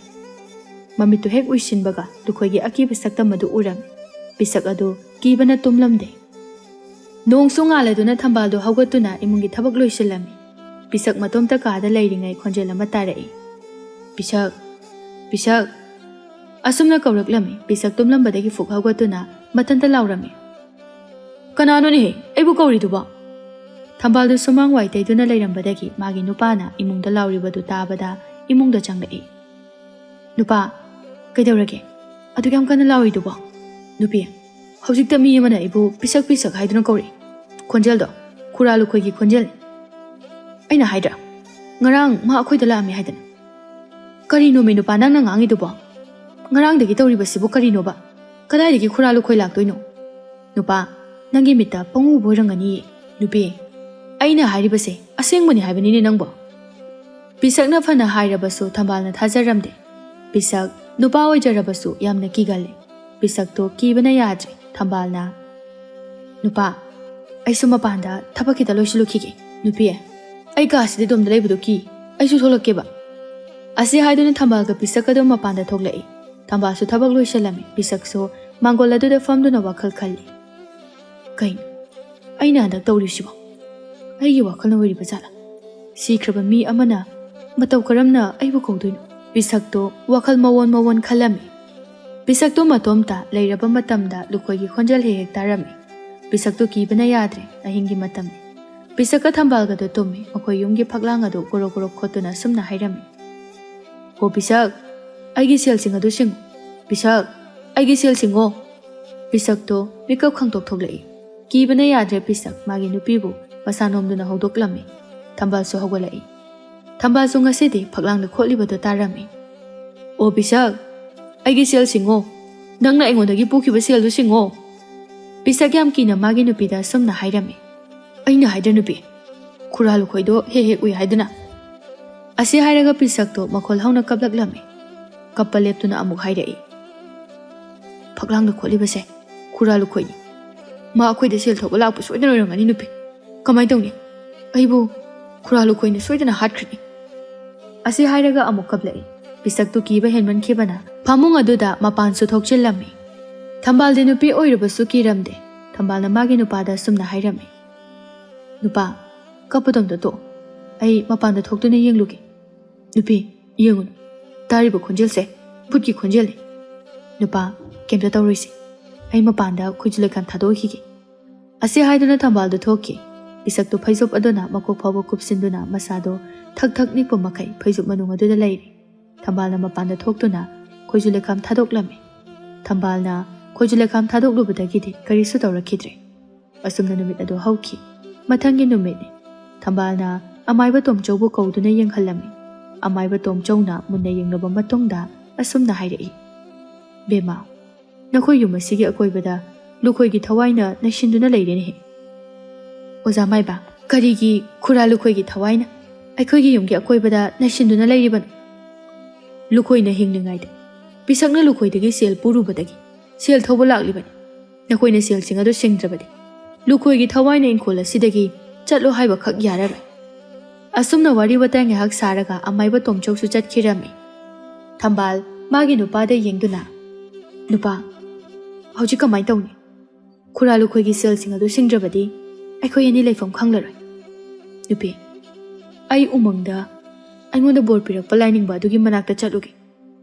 A: ꯃꯃꯤꯠꯇꯨ ꯍꯦꯛ ꯎꯏꯁꯤꯟꯕꯒ ꯂꯨꯈꯣꯏꯒꯤ ꯑꯀꯤꯕ ꯁꯛꯇꯝ ꯑꯗꯨ ꯎꯔꯝꯃꯤ ꯄꯤꯁꯛ ꯑꯗꯨ ꯀꯤꯕꯅ ꯇꯨꯝꯂꯝꯗꯦ ꯅꯣꯡꯁꯨ ꯉꯥꯜꯂꯗꯨꯅ ꯊꯝꯕꯥꯜꯗꯨ ꯍꯧꯒꯠꯇꯨꯅ ꯏꯃꯨꯡꯒꯤ ꯊꯕꯛ ꯂꯣꯏꯁꯤꯜꯂꯝꯃꯤ ꯄꯤꯁꯛ ꯃꯇꯣꯝꯇ ꯀꯥꯗ ꯂꯩꯔꯤꯉꯩ ꯈꯣꯟꯖꯦꯜ ꯑꯃ ꯇꯥꯔꯛꯏ ꯄꯤꯁꯛ ꯑꯁꯨꯝꯅ ꯀꯧꯔꯛꯂꯝꯃꯤ ꯄꯤꯁꯛ ꯇꯨꯝꯂꯝꯕꯗꯒꯤ ꯐꯨꯛ ꯍꯧꯒꯠꯇꯨꯅ ꯃꯊꯟꯇ ꯂꯥꯎꯔꯝꯃꯤ ꯀꯅꯥꯅꯣꯅꯦꯍꯦ ꯑꯩꯕꯨ ꯀꯧꯔꯤꯗꯨꯕꯣ ꯊꯝꯕꯥꯜꯗꯨ ꯁꯨꯃꯥꯡ ꯋꯥꯏ ꯇꯩꯗꯨꯅ ꯂꯩꯔꯝꯕꯗꯒꯤ ꯃꯥꯒꯤ ꯅꯨꯄꯥꯅ ꯏꯃꯨꯡꯗ ꯂꯥꯎꯔꯤꯕꯗꯨ ꯇꯥꯕꯗ ꯏꯃꯨꯡꯗ ꯆꯪꯂꯛꯏ ꯅꯨꯄꯥ ꯀꯩꯗꯧꯔꯒꯦ ꯑꯗꯨꯛ ꯌꯥꯝ ꯀꯟꯅ ꯂꯥꯎꯔꯤꯗꯨꯕꯣ ꯅꯨꯄꯤ ꯍꯧꯖꯤꯛꯇ ꯃꯤ ꯑꯃꯅ ꯑꯩꯕꯨ ꯄꯤꯁꯛ ꯍꯥꯏꯗꯨꯅ ꯀꯧꯔꯛꯏ ꯈꯣꯟꯖꯦꯜꯗꯣ ꯈꯨꯔꯥ ꯂꯨꯈꯣꯏꯒꯤ ꯈꯣꯟꯖꯦꯜꯅꯤ ꯑꯩꯅ ꯍꯥꯏꯗ꯭ꯔꯥ ꯉꯔꯥꯡ ꯃꯥ ꯑꯩꯈꯣꯏꯗ ꯂꯥꯛꯑꯝꯃꯤ ꯍꯥꯏꯗꯅ ꯀꯔꯤꯅꯣꯃꯤ ꯅꯨꯄꯥ ꯅꯪꯅ ꯉꯥꯡꯉꯤꯗꯨꯕꯣ ꯉꯔꯥꯡꯗꯒꯤ ꯇꯧꯔꯤꯕꯁꯤꯕꯨ ꯀꯔꯤꯅꯣꯕ ꯀꯗꯥꯏꯗꯒꯤ ꯈꯨꯔꯥ ꯂꯨꯈꯣꯏ ꯂꯥꯛꯇꯣꯏꯅꯣ ꯅꯨꯄꯥ ꯅꯪꯒꯤ ꯃꯤꯠꯇ ꯄꯪꯎꯕ ꯑꯣꯏꯔꯝꯒꯅꯤꯌꯦ ꯅꯨꯄꯤ ꯑꯩꯅ ꯍꯥꯏꯔꯤꯕꯁꯦ ꯑꯁꯦꯡꯕꯅꯤ ꯍꯥꯏꯕꯅꯤꯅꯦ ꯅꯪꯕꯣ ꯄꯤꯁꯛꯅ ꯐꯅ ꯍꯥꯏꯔꯕꯁꯨ ꯊꯝꯕꯥꯜꯅ ꯊꯥꯖꯔꯝꯗꯦ ꯄꯤꯁꯛ ꯅꯨꯄꯥ ꯑꯣꯏꯖꯔꯕꯁꯨ ꯌꯥꯝꯅ ꯀꯤꯒꯜꯂꯤ ꯄꯤꯁꯛꯇꯣ ꯀꯤꯕꯅ ꯌꯥꯗ꯭ꯔꯦ ꯊꯝꯕꯥꯜꯅ ꯅꯨꯄꯥ ꯑꯩꯁꯨ ꯃꯄꯥꯟꯗ ꯊꯕꯛ ꯈꯤꯇ ꯂꯣꯏꯁꯤꯜꯂꯨꯈꯤꯒꯦ ꯅꯨꯄꯤ ꯑꯩ ꯀꯥꯁꯤꯗ ꯏꯇꯣꯝꯗ ꯂꯩꯕꯗꯣ ꯀꯤ ꯑꯩꯁꯨ ꯊꯣꯛꯂꯛꯀꯦꯕ ꯑꯁꯤ ꯍꯥꯏꯗꯨꯅ ꯊꯝꯕꯥꯜꯒ ꯄꯤꯁꯛ ꯑꯗꯨ ꯃꯄꯥꯟꯗ ꯊꯣꯛꯂꯛꯏ ꯊꯝꯕꯥꯜꯁꯨ ꯊꯕꯛ ꯂꯣꯏꯁꯤꯜꯂꯝꯃꯤ ꯄꯤꯁꯛꯁꯨ ꯃꯥꯡꯒꯣꯜ ꯑꯗꯨꯗ ꯐꯝꯗꯨꯅ ꯋꯥꯈꯜ ꯈꯜꯂꯤ ꯀꯩꯅꯣ ꯑꯩꯅ ꯍꯟꯗꯛ ꯇꯧꯔꯤꯁꯤꯕꯣ ꯑꯩꯒꯤ ꯋꯥꯈꯜꯅ ꯑꯣꯏꯔꯤꯕ ꯖꯥꯠꯂꯥ ꯁꯤꯈ꯭ꯔꯕ ꯃꯤ ꯑꯃꯅ ꯃꯇꯧ ꯀꯔꯝꯅ ꯑꯩꯕꯨ ꯀꯧꯗꯣꯏꯅꯣ ꯄꯤꯁꯛꯇꯣ ꯋꯥꯈꯜ ꯃꯑꯣꯟ ꯈꯜꯂꯝꯃꯤ ꯄꯤꯁꯛꯇꯣ ꯃꯇꯣꯝꯇ ꯂꯩꯔꯕ ꯃꯇꯝꯗ ꯂꯨꯈꯣꯏꯒꯤ ꯈꯣꯟꯖꯦꯜ ꯍꯦꯛ ꯇꯥꯔꯝꯃꯤ ꯄꯤꯁꯛꯇꯣ ꯀꯤꯕꯅ ꯌꯥꯗ꯭ꯔꯦ ꯑꯍꯤꯡꯒꯤ ꯃꯇꯝꯅꯤ ꯄꯤꯁꯛꯀ ꯊꯝꯕꯥꯜꯒꯗꯣ ꯇꯨꯝꯃꯤ ꯃꯈꯣꯏ ꯌꯨꯝꯒꯤ ꯐꯛꯂꯥꯡ ꯑꯗꯨ ꯒꯣꯔꯣ ꯈꯣꯠꯇꯨꯅ ꯁꯨꯝꯅ ꯍꯥꯏꯔꯝꯃꯤ ꯍꯣ ꯄꯤꯁꯛ ꯑꯩꯒꯤ ꯁꯦꯜꯁꯤꯡ ꯑꯗꯨ ꯁꯤꯡꯉꯨ ꯄꯤꯁꯛ ꯑꯩꯒꯤ ꯁꯦꯜ ꯁꯤꯡꯉꯣ ꯄꯤꯁꯛꯇꯣ ꯃꯤꯀꯞ ꯈꯪꯇꯣꯛ ꯊꯣꯛꯂꯛꯏ ꯀꯤꯕꯅ ꯌꯥꯗ꯭ꯔꯦ ꯄꯤꯁꯛ ꯃꯥꯒꯤ ꯅꯨꯄꯤꯕꯨ ꯃꯁꯥ ꯅꯣꯝꯗꯨꯅ ꯍꯧꯗꯣꯛꯂꯝꯃꯤ ꯊꯝꯕꯥꯜꯁꯨ ꯍꯧꯒꯠꯂꯛꯏ ꯊꯝꯕꯥꯜꯁꯨ ꯉꯁꯤꯗꯤ ꯐꯛꯂꯥꯡꯗ ꯈꯣꯠꯂꯤꯕꯗꯨ ꯇꯥꯔꯝꯃꯤ ꯑꯣ ꯄꯤꯁꯛ ꯑꯩꯒꯤ ꯁꯦꯜ ꯁꯤꯡꯉꯣ ꯅꯪꯅ ꯑꯩꯉꯣꯟꯗꯒꯤ ꯄꯨꯈꯤꯕ ꯁꯦꯜꯗꯨ ꯁꯤꯡꯉꯣ ꯄꯤꯁꯛ ꯌꯥꯝ ꯀꯤꯅ ꯃꯥꯒꯤ ꯅꯨꯄꯤꯗ ꯁꯨꯝꯅ ꯍꯥꯏꯔꯝꯃꯤ ꯑꯩꯅ ꯍꯥꯏꯗ꯭ꯔ ꯅꯨꯄꯤ ꯈꯨꯔꯥ ꯂꯨꯈꯣꯏꯗꯣ ꯍꯦꯛ ꯎꯏ ꯍꯥꯏꯗꯨꯅ ꯑꯁꯤ ꯍꯥꯏꯔꯒ ꯄꯤꯁꯛꯇꯣ ꯃꯈꯣꯜ ꯍꯧꯅ ꯀꯞꯂꯛꯂꯝꯃꯤ꯫ ꯀꯞꯄ ꯂꯦꯞꯇꯨꯅ ꯑꯃꯨꯛ ꯍꯥꯏꯔꯛꯏ, ꯐꯛꯂꯥꯡꯗ ꯈꯣꯠꯂꯤꯕꯁꯦ ꯈꯨꯔꯥ ꯂꯨꯈꯣꯏꯅꯤ꯫ ꯃꯥ ꯑꯩꯈꯣꯏꯗ ꯁꯦꯜ ꯊꯧꯕ ꯂꯥꯛꯄ ꯁꯣꯏꯗꯅ ꯑꯣꯏꯔꯝꯒꯅꯤ ꯅꯨꯄꯤ꯫ ꯀꯃꯥꯏꯅ ꯇꯧꯅꯤ? ꯑꯩꯕꯨ ꯈꯨꯔꯥ ꯂꯨꯈꯣꯏꯅ ꯁꯣꯏꯗꯅ ꯍꯥꯠꯈ꯭ꯔꯅꯤ꯫ ꯑꯁꯤ ꯍꯥꯏꯔꯒ ꯑꯃꯨꯛ ꯀꯞꯂꯛꯏ꯫ ꯄꯤꯁꯛꯇꯨ ꯀꯤꯕ ꯍꯦꯟꯃꯟꯈꯤꯕꯅ ꯐꯃꯨꯡ ꯑꯗꯨꯗ ꯃꯄꯥꯟꯁꯨ ꯊꯣꯛꯆꯤꯜꯂꯝꯃꯤ꯫ ꯊꯝꯕꯥꯜꯗꯤ ꯅꯨꯄꯤ ꯑꯣꯏꯔꯕꯁꯨ ꯀꯤꯔꯝꯗꯦ꯫ ꯊꯝꯕꯥꯜꯅ ꯃꯥꯒꯤ ꯅꯨꯄꯥꯗ ꯁꯨꯝꯅ ꯍꯥꯏꯔꯝꯃꯤ, ꯅꯨꯄꯥ, ꯀꯞꯄꯗꯣꯝꯗ ꯇꯣꯛꯑꯣ, ꯑꯩ ꯃꯄꯥꯟꯗ ꯊꯣꯛꯇꯨꯅ ꯌꯦꯡꯂꯨꯒꯦ꯫ ꯅꯨꯄꯤ, ꯌꯦꯡꯉꯨꯅꯨ, ꯇꯥꯔꯤꯕ ꯈꯣꯟꯖꯦꯜꯁꯦ ꯚꯨꯠꯀꯤ ꯈꯣꯟꯖꯦꯜꯅꯤ꯫ ꯅꯨꯄꯥ, ꯀꯩꯝꯇ ꯇꯧꯔꯣꯏꯁꯦ, ꯑꯩ ꯃꯄꯥꯟꯗ ꯈꯨꯖꯨ ꯂꯩꯈꯥꯝ ꯊꯥꯗꯣꯛꯈꯤꯒꯦ꯫ ꯑꯁꯤ ꯍꯥꯏꯗꯨꯅ ꯊꯝꯕꯥꯜꯗꯨ ꯊꯣꯛꯈꯤ꯫ ꯄꯤꯁꯛꯇꯨ ꯐꯩꯖꯣꯞ ꯑꯗꯨꯅ ꯃꯀꯣꯛ ꯐꯥꯎꯕ ꯀꯨꯞꯁꯤꯟꯗꯨꯅ ꯃꯁꯥꯗꯣ ꯊꯛ ꯊꯛ ꯅꯤꯛꯄ ꯃꯈꯩ ꯐꯩꯖꯣꯞ ꯃꯅꯨꯡ ꯑꯗꯨꯗ ꯂꯩꯔꯤ꯫ ꯊꯝꯕꯥꯜꯅ ꯃꯄꯥꯟꯗ ꯊꯣꯛꯇꯨꯅ ꯈꯣꯏꯖꯨ ꯂꯩꯈꯥꯝ ꯊꯥꯗꯣꯛꯂꯝꯃꯤ꯫ ꯊꯝꯕꯥꯜꯅ ꯈꯣꯏꯖꯨ ꯂꯩꯈꯥꯝ ꯊꯥꯗꯣꯛꯂꯨꯕꯗꯒꯤꯗꯤ ꯀꯔꯤꯁꯨ ꯇꯧꯔꯛꯈꯤꯗ꯭ꯔꯦ꯫ ꯑꯁꯨꯝꯅ ꯅꯨꯃꯤꯠ ꯑꯗꯨ ꯍꯧꯈꯤ꯫ ꯃꯊꯪꯒꯤ ꯅꯨꯃꯤꯠꯅꯤ꯫ ꯊꯝꯕꯥꯜꯅ ꯑꯃꯥꯏꯕ ꯇꯣꯝꯆꯧꯕꯨ ꯀꯧꯗꯨꯅ ꯌꯦꯡꯍꯜꯂꯝꯃꯤ꯫ ꯑꯃꯥꯏꯕ ꯇꯣꯝꯆꯧꯅ ꯃꯨꯟꯅ ꯌꯦꯡꯂꯕ ꯃꯇꯨꯡꯗ ꯑꯁꯨꯝꯅ ꯍꯥꯏꯔꯛꯏ, ꯕꯦꯝꯃ, ꯅꯈꯣꯏ ꯌꯨꯝ ꯑꯁꯤꯒꯤ ꯑꯀꯣꯏꯕꯗ ꯂꯨꯈꯣꯏꯒꯤ ꯊꯋꯥꯏꯅ ꯅꯩꯁꯤꯟꯗꯨꯅ ꯂꯩꯔꯦꯅꯦꯍꯦ꯫ ꯑꯣꯖꯥ ꯃꯥꯏꯕ, ꯀꯔꯤꯒꯤ ꯈꯨꯔꯥ ꯂꯨꯈꯣꯏꯒꯤ ꯊꯋꯥꯏꯅ ꯑꯩꯈꯣꯏꯒꯤ ꯌꯨꯝꯒꯤ ꯑꯀꯣꯏꯕꯗ ꯅꯩꯁꯤꯟꯗꯨꯅ ꯂꯩꯔꯤꯕꯅꯣ? ꯂꯨꯈꯣꯏꯅ ꯍꯤꯡꯂꯤꯉꯩꯗ ꯄꯤꯁꯛꯅ ꯂꯨꯈꯣꯏꯗꯒꯤ ꯁꯦꯜ ꯄꯨꯔꯨꯕꯗꯒꯤ ꯁꯦꯜ ꯊꯧꯕ ꯂꯥꯛꯂꯤꯕꯅꯤ꯫ ꯅꯈꯣꯏꯅ ꯁꯦꯜꯁꯤꯡ ꯑꯗꯨ ꯁꯤꯡꯗ꯭ꯔꯕꯗꯤ ꯂꯨꯈꯣꯏꯒꯤ ꯊꯋꯥꯏꯅ ꯏꯪꯈꯣꯜ ꯑꯁꯤꯗꯒꯤ ꯆꯠꯂꯣ ꯍꯥꯏꯕ ꯈꯛ ꯌꯥꯔꯔꯣꯏ꯫ ꯑꯁꯨꯝꯅ ꯋꯥꯔꯤ ꯋꯥꯇꯥꯏ ꯉꯥꯏꯍꯥꯛ ꯁꯥꯔꯒ ꯑꯃꯥꯏꯕ ꯇꯣꯝꯆꯧꯁꯨ ꯆꯠꯈꯤꯔꯝꯃꯤ꯫ ꯊꯝꯕꯥꯜ ꯃꯥꯒꯤ ꯅꯨꯄꯥꯗ ꯌꯦꯡꯗꯨꯅ, ꯅꯨꯄꯥ, ꯍꯧꯖꯤꯛ ꯀꯃꯥꯏ ꯇꯧꯅꯤ? ꯈꯨꯔꯥ ꯂꯨꯈꯣꯏꯒꯤ ꯁꯦꯜꯁꯤꯡ ꯑꯗꯨ ꯁꯤꯡꯗ꯭ꯔꯕꯗꯤ ꯑꯩꯈꯣꯏ ꯑꯅꯤ ꯂꯩꯐꯝ ꯈꯪꯂꯔꯣꯏ꯫ ꯅꯨꯄꯤ, ꯑꯩ ꯎꯃꯪꯗ ꯑꯩꯉꯣꯟꯗ ꯕꯣꯔ ꯄꯤꯔꯛꯄ ꯂꯥꯏꯅꯤꯡꯕ ꯑꯗꯨꯒꯤ ꯃꯅꯥꯛꯇ ꯆꯠꯂꯨꯒꯦ꯫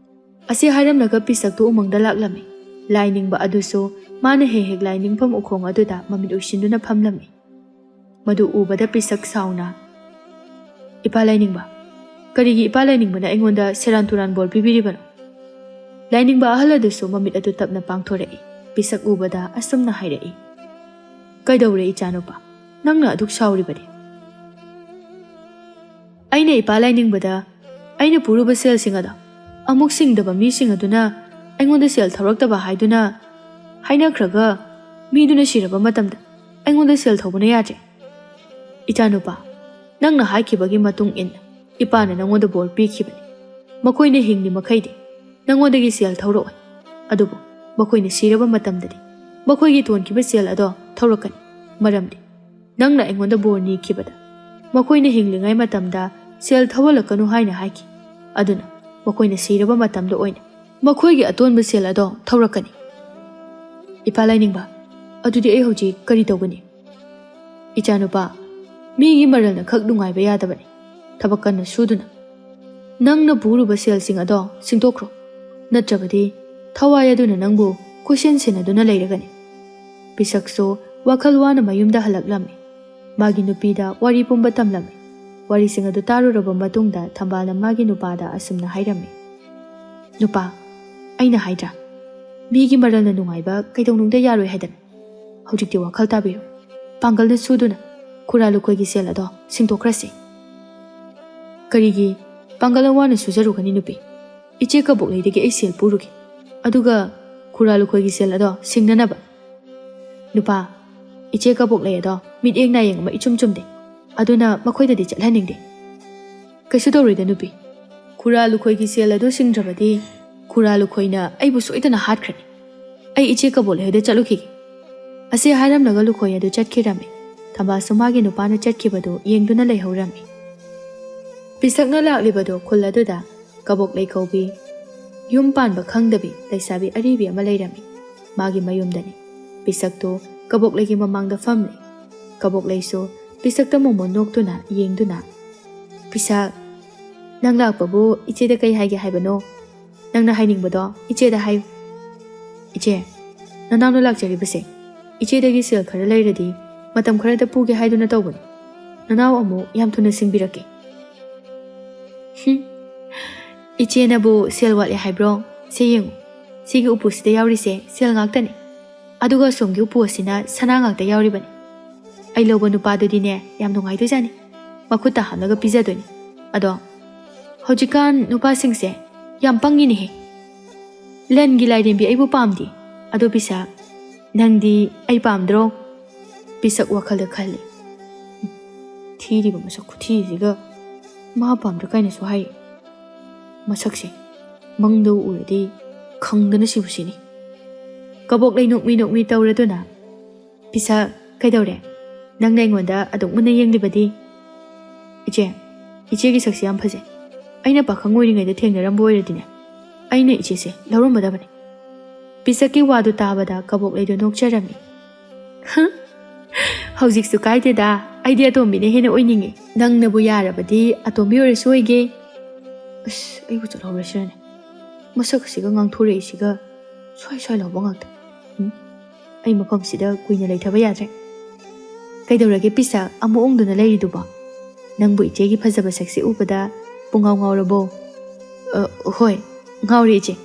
A: ꯑꯁꯤ ꯍꯥꯏꯔꯝꯂꯒ ꯄꯤꯁꯛꯇꯨ ꯎꯃꯪꯗ ꯂꯥꯛꯂꯝꯃꯤ꯫ ꯂꯥꯏꯅꯤꯡꯕ ꯑꯗꯨꯁꯨ ꯃꯥꯅ ꯍꯦꯛ ꯍꯦꯛ ꯂꯥꯏꯅꯤꯡꯐꯝ ꯎꯈꯣꯡ ꯑꯗꯨꯗ ꯃꯃꯤꯠ ꯎꯏꯁꯤꯟꯗꯨꯅ ꯐꯝꯂꯝꯃꯤ꯫ ꯃꯗꯨ ꯎꯕꯗ ꯄꯤꯁꯛ ꯁꯥꯎꯅ, ꯏꯄꯥ ꯂꯥꯏꯅꯤꯡꯕ, ꯀꯔꯤꯒꯤ ꯏꯄꯥ ꯂꯥꯏꯅꯤꯡꯕꯅ ꯑꯩꯉꯣꯟꯗ ꯁꯦꯔꯥꯟ ꯇꯨꯔꯥꯟ ꯕꯣꯔ ꯄꯤꯕꯤꯔꯤꯕꯅꯣ? ꯂꯥꯏꯅꯤꯡꯕ ꯑꯍꯜ ꯑꯗꯨꯁꯨ ꯃꯃꯤꯠ ꯑꯗꯨ ꯇꯞꯅ ꯄꯥꯡꯊꯣꯔꯛꯏ꯫ ꯄꯤꯁꯛ ꯎꯕꯗ ꯑꯁꯨꯝꯅ ꯍꯥꯏꯔꯛꯏ, ꯀꯩꯗꯧꯔꯦ ꯏꯆꯥꯅꯨꯄꯥ, ꯅꯪꯅ ꯑꯗꯨꯛ ꯁꯥꯎꯔꯤꯕꯗꯤ? ꯑꯩꯅ ꯏꯄꯥ ꯂꯥꯏꯅꯤꯡꯕꯗ ꯑꯩꯅ ꯄꯨꯔꯨꯕ ꯁꯦꯜꯁꯤꯡ ꯑꯗꯣ ꯑꯃꯨꯛ ꯁꯤꯡꯗꯕ ꯃꯤꯁꯤꯡ ꯑꯗꯨꯅ ꯑꯩꯉꯣꯟꯗ ꯁꯦꯜ ꯊꯧꯔꯛꯇꯕ ꯍꯥꯏꯗꯨꯅ ꯍꯥꯏꯅꯈ꯭ꯔꯒ ꯃꯤꯗꯨꯅ ꯁꯤꯔꯕ ꯃꯇꯝꯗ ꯑꯩꯉꯣꯟꯗ ꯁꯦꯜ ꯊꯧꯕꯅ ꯌꯥꯗ꯭ꯔꯦ꯫ ꯏꯆꯥꯅꯨꯄꯥ, ꯅꯪꯅ ꯍꯥꯏꯈꯤꯕꯒꯤ ꯃꯇꯨꯡ ꯏꯟꯅ ꯏꯄꯥꯅ ꯅꯪꯉꯣꯟꯗ ꯕꯣꯔ ꯄꯤꯈꯤꯕꯅꯤ꯫ ꯃꯈꯣꯏꯅ ꯍꯤꯡꯂꯤ ꯃꯈꯩꯗꯤ ꯅꯪꯉꯣꯟꯗꯒꯤ ꯁꯦꯜ ꯊꯧꯔꯛꯑꯣꯏ꯫ ꯑꯗꯨꯕꯨ ꯃꯈꯣꯏꯅ ꯁꯤꯔꯕ ꯃꯇꯝꯗꯗꯤ ꯃꯈꯣꯏꯒꯤ ꯇꯣꯟꯈꯤꯕ ꯁꯦꯜ ꯑꯗꯣ ꯊꯧꯔꯛꯀꯅꯤ꯫ ꯃꯔꯝꯗꯤ ꯅꯪꯅ ꯑꯩꯉꯣꯟꯗ ꯕꯣꯔ ꯅꯤꯈꯤꯕꯗ ꯃꯈꯣꯏꯅ ꯍꯤꯡꯂꯤꯉꯩ ꯃꯇꯝꯗ ꯁꯦල් ꯊꯧꯍꯜꯂꯛꯀꯅꯨ ꯍꯥꯏꯅ ꯍꯥꯏꯈꯤ꯫ ꯑꯗꯨꯅ ꯃꯈꯣꯏꯅ ꯁꯤꯔꯕ ꯃꯇꯝꯗ ꯑꯣꯏꯅ ꯃꯈꯣꯏꯒꯤ ꯑꯇꯣꯟꯕ ꯁꯦꯜ ꯑꯗꯣ ꯊꯧꯔꯛꯀꯅꯤ꯫ ꯏꯄꯥ ꯂꯥꯏꯅꯤꯡꯕ, ꯑꯗꯨꯗꯤ ꯑꯩ ꯍꯧꯖꯤꯛ ꯀꯔꯤ ꯇꯧꯒꯅꯤ? ꯏꯆꯥꯅꯨꯄꯥ, ꯃꯤꯒꯤ ꯃꯔꯜꯅ ꯈꯛ ꯅꯨꯡꯉꯥꯏꯕ ꯌꯥꯗꯕꯅꯤ꯫ ꯊꯕꯛ ꯀꯟꯅ ꯁꯨꯗꯨꯅ ꯅꯪꯅ ꯄꯨꯔꯨꯕ ꯁꯦꯜꯁꯤꯡ ꯑꯗꯣ ꯁꯤꯡꯗꯣꯛꯈ꯭ꯔꯣ꯫ ꯅꯠꯇ꯭ꯔꯕꯗꯤ ꯊꯋꯥꯏ ꯑꯗꯨꯅ ꯅꯪꯕꯨ ꯀꯣꯏꯁꯦꯟ ꯁꯦꯟꯅꯗꯨꯅ ꯂꯩꯔꯒꯅꯤ꯫ ꯄꯤꯁꯛꯁꯨ ꯋꯥꯈꯜ ꯋꯥꯅ ꯃꯌꯨꯝꯗ ꯍꯜꯂꯛꯂꯝꯃꯤ꯫ ꯃꯥꯒꯤ ꯅꯨꯄꯤꯗ ꯋꯥꯔꯤ ꯄꯨꯝꯕ ꯇꯝꯂꯝꯃꯤ꯫ ꯋꯥꯔꯤꯁꯤꯡ ꯑꯗꯨ ꯇꯥꯔꯨꯔꯕ ꯃꯇꯨꯡꯗ ꯊꯝꯕꯥꯜꯅ ꯃꯥꯒꯤ ꯅꯨꯄꯥꯗ ꯑꯁꯨꯝꯅ ꯍꯥꯏꯔꯝꯃꯤ, ꯅꯨꯄꯥ, ꯑꯩꯅ ꯍꯥꯏꯗ꯭ꯔꯥ, ꯃꯤꯒꯤ ꯃꯔꯜꯅ ꯅꯨꯡꯉꯥꯏꯕ ꯀꯩꯗꯧꯅꯨꯡꯗ ꯌꯥꯔꯣꯏ ꯍꯥꯏꯗꯅ꯫ ꯍꯧꯖꯤꯛꯇꯤ ꯋꯥꯈꯜ ꯇꯥꯕꯤꯔꯣ꯫ ꯄꯥꯡꯒꯜꯅ ꯁꯨꯗꯨꯅ ꯈꯨꯔꯥ ꯂꯨꯈꯣꯏꯒꯤ ꯁꯦꯜ ꯑꯗꯣ ꯁꯤꯡꯗꯣꯛꯈ꯭ꯔꯁꯤ꯫ ꯀꯔꯤꯒꯤ ꯄꯥꯡꯒꯜ ꯋꯥꯅ ꯁꯨꯖꯔꯨꯒꯅꯤ ꯅꯨꯄꯤ? ꯏꯆꯦ ꯀꯕꯣꯛꯂꯩꯗꯒꯤ ꯑꯩ ꯁꯦꯜ ꯄꯨꯔꯨꯒꯦ, ꯑꯗꯨꯒ ꯈꯨꯔꯥ ꯂꯨꯈꯣꯏꯒꯤ ꯁꯦꯜ ꯑꯗꯣ ꯁꯤꯡꯅꯅꯕ꯫ ꯅꯨꯄꯥ, ꯏꯆꯦ ꯀꯕꯣꯛꯂꯩ ꯑꯗꯣ ꯃꯤꯠꯌꯦꯡ ꯅꯥꯌꯦꯡ ꯑꯃ ꯏꯆꯨꯝ ꯆꯨꯝꯗꯦ, ꯑꯗꯨꯅ ꯃꯈꯣꯏꯗꯗꯤ ꯆꯠꯍꯟꯅꯤꯡꯗꯦ꯫ ꯀꯩꯁꯨ ꯇꯧꯔꯣꯏꯗ ꯅꯨꯄꯤ, ꯈꯨꯔꯥ ꯂꯨꯈꯣꯏꯒꯤ ꯁꯦꯜ ꯑꯗꯨ ꯁꯤꯡꯗ꯭ꯔꯕꯗꯤ ꯈꯨꯔꯥ ꯂꯨꯈꯣꯏꯅ ꯑꯩꯕꯨ ꯁꯣꯏꯗꯅ ꯍꯥꯠꯈ꯭ꯔꯅꯤ꯫ ꯑꯩ ꯏꯆꯦ ꯀꯕꯣꯛꯂꯩ ꯍꯣꯏꯗ ꯆꯠꯂꯨꯈꯤꯒꯦ꯫ ꯑꯁꯤ ꯍꯥꯏꯔꯝꯂꯒ ꯂꯨꯈꯣꯏ ꯑꯗꯨ ꯆꯠꯈꯤꯔꯝꯃꯤ꯫ ꯊꯝꯕꯥꯜꯁꯨ ꯃꯥꯒꯤ ꯅꯨꯄꯥꯅ ꯆꯠꯈꯤꯕꯗꯨ ꯌꯦꯡꯗꯨꯅ ꯂꯩꯍꯧꯔꯝꯃꯤ꯫ ꯄꯤꯁꯛꯅ ꯂꯥꯛꯂꯤꯕꯗꯨ ꯈꯨꯜ ꯑꯗꯨꯗ ꯀꯕꯣꯛꯂꯩ ꯀꯧꯕꯤ, ꯌꯨꯝ ꯄꯥꯟꯕ ꯈꯪꯗꯕꯤ ꯂꯩꯁꯥꯕꯤ ꯑꯔꯤꯕꯤ ꯑꯃ ꯂꯩꯔꯝꯃꯤ꯫ ꯃꯥꯒꯤ ꯃꯌꯨꯝꯗꯅꯤ꯫ ꯄꯤꯁꯛꯇꯨ ꯀꯕꯣꯛꯂꯩꯒꯤ ꯃꯃꯥꯡꯗ ꯐꯝꯂꯤ꯫ ꯀꯕꯣꯛꯂꯩꯁꯨ ꯄꯤꯁꯛꯇ ꯃꯣꯃꯣꯟ ꯅꯣꯛꯇꯨꯅ ꯌꯦꯡꯗꯨꯅ, ꯄꯤꯁꯛ, ꯅꯪ ꯂꯥꯛꯄꯕꯨ ꯏꯆꯦꯗ ꯀꯩ ꯍꯥꯏꯒꯦ ꯍꯥꯏꯕꯅꯣ? ꯅꯪꯅ ꯍꯥꯏꯅꯤꯡꯕꯗꯣ ꯏꯆꯦꯗ ꯍꯥꯏꯌꯨ꯫ ꯏꯆꯦ, ꯅꯅꯥꯎꯅ ꯂꯥꯛꯆꯔꯤꯕꯁꯦ ꯏꯆꯦꯗꯒꯤ ꯁꯦꯜ ꯈꯔ ꯂꯩꯔꯗꯤ ꯃꯇꯝ ꯈꯔꯗ ꯄꯨꯒꯦ ꯍꯥꯏꯗꯨꯅ ꯇꯧꯕꯅꯤ꯫ ꯅꯅꯥꯎ ꯑꯃꯨꯛ ꯌꯥꯝ ꯊꯨꯅ ꯁꯤꯡꯕꯤꯔꯛꯀꯦ꯫ ꯏꯆꯦꯅꯕꯨ ꯁꯦꯜ ꯋꯥꯠꯂꯦ ꯍꯥꯏꯕ꯭ꯔꯣ? ꯁꯦ ꯌꯦꯡꯉꯨ, ꯁꯤꯒꯤ ꯎꯄꯨꯁꯤꯗ ꯌꯥꯎꯔꯤꯁꯦ ꯁꯦꯜ ꯉꯥꯛꯇꯅꯤ꯫ ꯑꯗꯨꯒ ꯁꯣꯝꯒꯤ ꯎꯄꯨ ꯑꯁꯤꯅ ꯁꯅꯥ ꯉꯥꯛꯇ ꯌꯥꯎꯔꯤꯕꯅꯤ꯫ ꯑꯩ ꯂꯧꯕ ꯅꯨꯄꯥꯗꯨꯗꯤꯅꯦ ꯌꯥꯝ ꯅꯨꯡꯉꯥꯏꯗꯣꯏꯖꯥꯅꯤ, ꯃꯈꯨꯠꯇ ꯍꯥꯞꯂꯒ ꯄꯤꯖꯗꯣꯏꯅꯤ꯫ ꯑꯗꯣ ꯍꯧꯖꯤꯛꯀꯥꯟ ꯅꯨꯄꯥꯁꯤꯡꯁꯦ ꯌꯥꯝ ꯄꯪꯉꯤꯅꯦꯍꯦ꯫ ꯂꯟꯒꯤ ꯂꯥꯏꯔꯦꯝꯕꯤ ꯑꯩꯕꯨ ꯄꯥꯝꯗꯦ, ꯑꯗꯣ ꯄꯤꯁꯛ, ꯅꯪꯗꯤ ꯑꯩ ꯄꯥꯝꯗ꯭ꯔꯣ? ꯄꯤꯁꯛ ꯋꯥꯈꯜꯗ ꯈꯜꯂꯤ, ꯊꯤꯔꯤꯕ ꯃꯁꯛ ꯈꯨꯊꯤꯁꯤꯒ ꯃꯥ ꯄꯥꯝꯗ꯭ꯔ ꯀꯥꯏꯅꯁꯨ ꯍꯥꯏ ꯃꯁꯛꯁꯦ ꯃꯪꯗ ꯎꯔꯗꯤ ꯈꯪꯗꯅ ꯁꯤꯕꯨ ꯁꯤꯅꯤ ꯀꯕꯣꯛꯂꯩ ꯅꯣꯛꯃꯤ ꯇꯧꯔꯗꯨꯅ ꯄꯤꯁꯛ ꯀꯩꯗꯧꯔꯦ ꯅꯪꯅ ꯑꯩꯉꯣꯟꯗ ꯑꯗꯨꯛ ꯃꯨꯟꯅ ꯌꯦꯡꯂꯤꯕꯗꯤ ꯏꯆꯦꯒꯤ ꯁꯛꯁꯦ ꯌꯥꯝ ꯐꯖꯩ ꯑꯩꯅ ꯄꯥꯈꯪ ꯑꯣꯏꯔꯤꯉꯩꯗ ꯊꯦꯡꯅꯔꯝꯕ ꯑꯣꯏꯔꯗꯤꯅꯦ ꯑꯩꯅ ꯏꯆꯦꯁꯦ ꯂꯧꯔꯝꯒꯗꯕꯅꯤ ꯄꯤꯁꯛꯀꯤ ꯋꯥꯗꯨ ꯇꯥꯕꯗ ꯀꯕꯣꯛꯂꯩꯗꯨ ꯅꯣꯛꯆꯔꯝꯃꯤ ꯍꯧꯖꯤꯛꯁꯨ ꯀꯥꯏꯗꯦꯗ ꯑꯩꯗꯤ ꯑꯇꯣꯝꯕꯤꯅ ꯍꯦꯟꯅ ꯑꯣꯏꯅꯤꯡꯉꯤ ꯅꯪꯅꯕꯨ ꯌꯥꯔꯕꯗꯤ ꯑꯇꯣꯝꯕꯤ ꯑꯣꯏꯔꯁꯨ ꯑꯣꯏꯒꯦ ꯑꯁ ꯑꯩꯕꯨ ꯆꯠꯍꯧꯔꯁꯤꯔꯅꯦ ꯃꯁꯛ ꯑꯁꯤꯒ ꯉꯥꯡꯊꯣꯔꯛꯏꯁꯤꯒ ꯁ꯭ꯋꯥꯏ ꯂꯥꯎꯕ ꯉꯥꯛꯇ ꯑꯩ ꯃꯐꯝꯁꯤꯗ ꯀꯨꯏꯅ ꯂꯩꯊꯕ ꯌꯥꯗ꯭ꯔꯦ ꯀꯩꯗꯧꯔꯒꯦ ꯄꯤꯁꯛ ꯑꯃꯨꯛ ꯑꯣꯡꯗꯨꯅ ꯂꯩꯔꯤꯗꯨꯕꯣ ꯅꯪꯕꯨ ꯏꯆꯦꯒꯤ ꯐꯖꯕ ꯁꯛꯁꯦ ꯎꯕꯗ ꯄꯨꯡꯉꯥꯎ ꯉꯥꯎꯔꯕꯣ ꯍꯣꯏ ꯉꯥꯎꯔꯦ ꯏꯆꯦ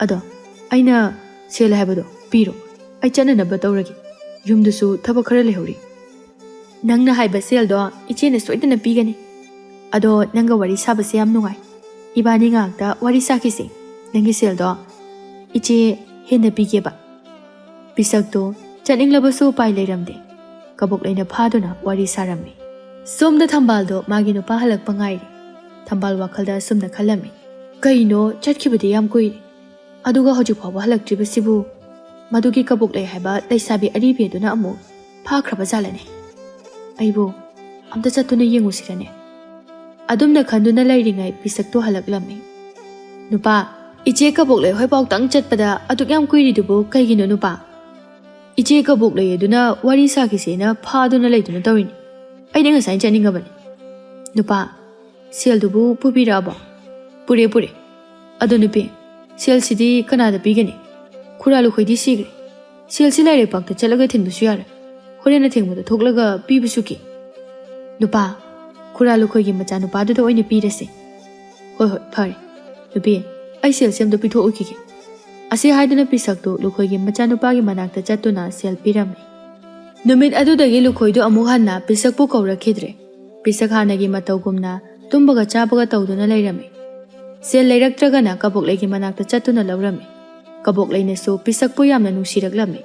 A: ꯑꯗꯣ ꯑꯩꯅ ꯁꯦꯜ ꯍꯥꯏꯕꯗꯣ ꯄꯤꯔꯣ ꯑꯩ ꯆꯠꯅꯅꯕ ꯇꯧꯔꯒꯦ ꯌꯨꯝꯗꯁꯨ ꯊꯕꯛ ꯈꯔ ꯂꯩꯍꯧꯔꯤ ꯅꯪꯅ ꯍꯥꯏꯕ ꯁꯦꯜꯗꯣ ꯏꯆꯦꯅ ꯁꯣꯏꯗꯅ ꯄꯤꯒꯅꯤ ꯑꯗꯣ ꯅꯪꯒ ꯋꯥꯔꯤ ꯁꯥꯕꯁꯦ ꯌꯥꯝ ꯅꯨꯡꯉꯥꯏ 이반이 ngakta wari sakisi nangi seldo ichi hena pigeba pisakto chaninglabsu pai leiramde kabok leina phaduna wari sarami somda thambaldo magi nupa halak pangai thambal wakhalda sumna khalami kaino chatkibudi yam koi aduga hojik phawa halak tribasibu madugi kabok lei haiba leisabi aribe duna amu phakraba jalane aibo amta chatuna yengusirane adumna khanduna lairingai pisakto halaklami nupa iche kabok lei hoi paw tang chatpada aduk yam kuiri dubu kaigino nupa iche kabok lei aduna wari sakisena phaduna leiduna tawini aina ngasai chaningabani nupa sel dubu pubirabo pure adu nupi sel sidi kanada pigani khuralu khoidi sigre sel silai pakta chalaga thinbusu yara horena thengmuda thoklaga pibusu ki nupa khuralu khoigi macha nupa du da oine pirase hoi phare nupi ai sel sem do pitho ukiki ase haiduna pisakto lukhoigi macha nupa gi manakta chatuna sel pirame numit adu dagi lukhoi do amu hanna pisakpu kaurakhidre pisak hanagi matawgumna tumbaga chabaga tawduna leirame sel leiraktragana kabok leigi manakta chatuna lawrame kabok leine so pisakpu yamna nungsiraklame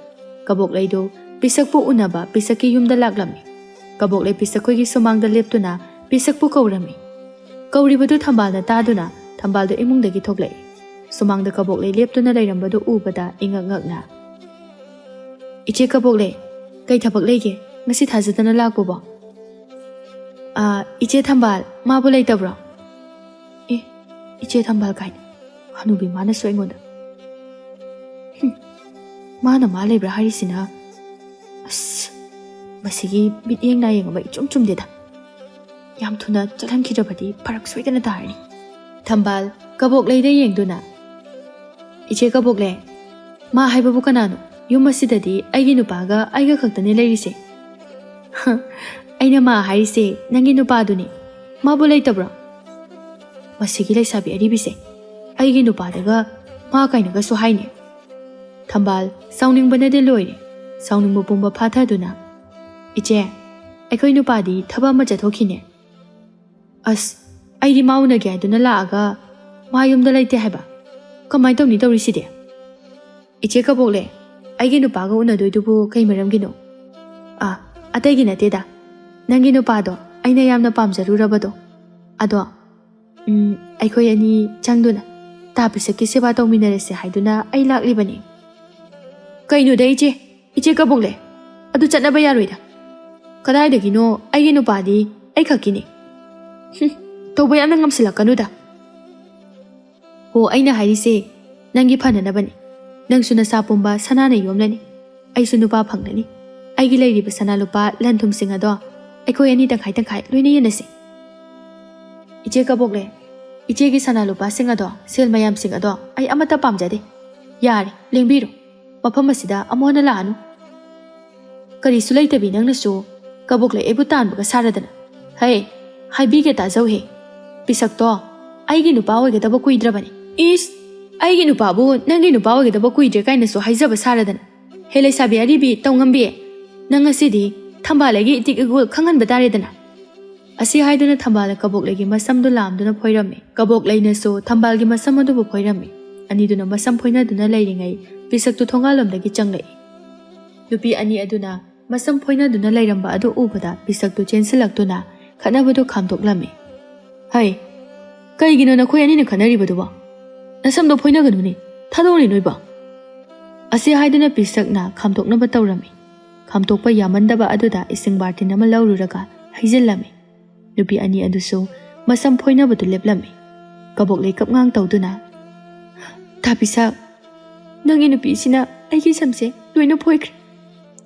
A: kabok leido pisakpu unaba pisaki yumda laklame kabok lei pisakoi gi sumangda leptuna pisakpu kaurami kauribadu thambalna taduna thambaldo imungdagi thoklai sumangda kabok lei leptuna leirambadu ubada ingakngakna iche kabok lei kai thabak leige ngasi thajadana lakbo iche thambal mabu leitabro iche thambal kai hanubi mana soingoda mana ma lebra harisina as masigi biteng na yengba ichum chumdeda yam thuna chalan khirabadi parak soidana tarni thambal kabok leida yengduna iche kabok le ma haibabu kanano yum asidadi aigi nupaga aiga khaktani leirise aina ma harise nangi nupa duni mabu leitabro masigi leisabi aribise aigi nupa daga ma kainaga so haine thambal sauning banade loire sauning mupumba phatha duna iche aikoi nupadi thaba ma chathokine as aidi mauna gya duna laaga mayumda leite haiba kamai tawni tawriside iche kabokle aigi nupaga unadoi dubu kai maramgino ataigi nateda nangi nupado aina yamna pamjarurabado ado aikoi ani changduna tapisaki seba tawminarese haiduna ai laklibani kaino da iche kabokle adu chatnaba yaroida kadaidagino aigi nupadi ai khakini tawba yamna ngamsilakanuda ho aina harise nangi phananabani nangsu nasa pumba sanana yomlani aisu nupa phanglani aigi leiriba sana lupa lanthum singa do aikoi ani tangkhai loina yenase iche kabokle iche gi sana lupa singa do sel mayam singa do ai amata pamjade yare lengbiru mafam asida amona laanu kari sulai tabi nangna su kabokle ebu tan baga saradana hey haibige ta jau he pisak to aigi nupa oige daba kuidrabani is aigi nupa bu nangi nupa oige daba kuidre kaina su haijaba saradana hele sabi aribi tawngambi nanga sidi thambalegi itik igul khangan bataredana asi haiduna thambala kaboklegi masamdu lamduna phoirame kabokleina so thambalgi masam adu bu phoirame ani duna masam phoina duna leiringai pisak tu thongalomdagi changlai nupi ani aduna masam phoina duna leiramba adu ubada pisak tu chensilaktuna khanabadu khamdoklame Hai, kaigino nakhoi ani na khanaribaduba nasamdo phoinaganuni thadori noiba ase haiduna pisakna khamtoknaba tawrami khamtokpa yamandaba aduda ising bartin ama laururaga haijillami nupi ani adusu masam phoinabadu leplami kaboklei kapngang tawduna ta pisak nangi nupi sina aigi samse loina phoikre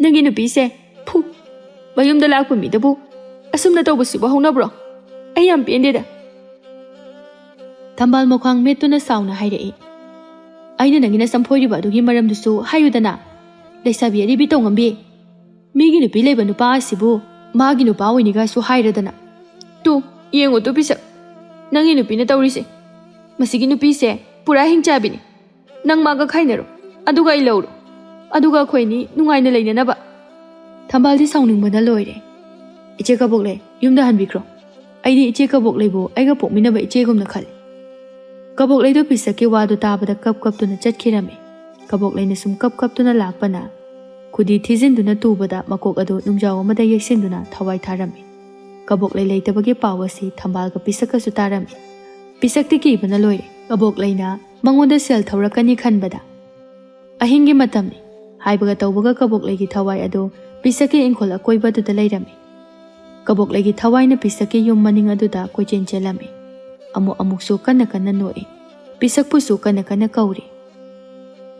A: nangi nupi se phu bayumda lakpa midabu asumna tawbasiba haunabro ayam pendeda Thambal mokhang metuna sauna hairei aina nangina samphoiriba adugi maramdusu hayudana leisabi aribi tongambi migi nupi leiba nupa asibu magi nupa oiniga su hairadana tu yengo tu pisak nangi nupi na tawrise masigi nupi se pura hingchabini nang maga khainaro aduga ilauro aduga khoini nungaina leinanaba Thambaldi sauningbana loire iche kabokle yumda hanbikro aidi iche kabokleibu aiga pokminaba ichegumna khali Kaboklei do pisake wadu tabada kap tuna chatkirame kaboklei na sum kap tuna lakpana khudi thijinduna tubada makok adu nungjaw amada yeksinduna thawai tharame kaboklei leitabagi pawasi thambalga pisaka su tarame pisakti ki bana loire kaboklei na mangonda sel thaurakani khanbada ahingi matamni haibaga tawbaga kaboklei gi thawai adu pisake ingkhola koibadu da leirame kaboklei gi thawai na pisake yum maning adu da koichen chelame amuk su kana noi pisak pusu kana kauri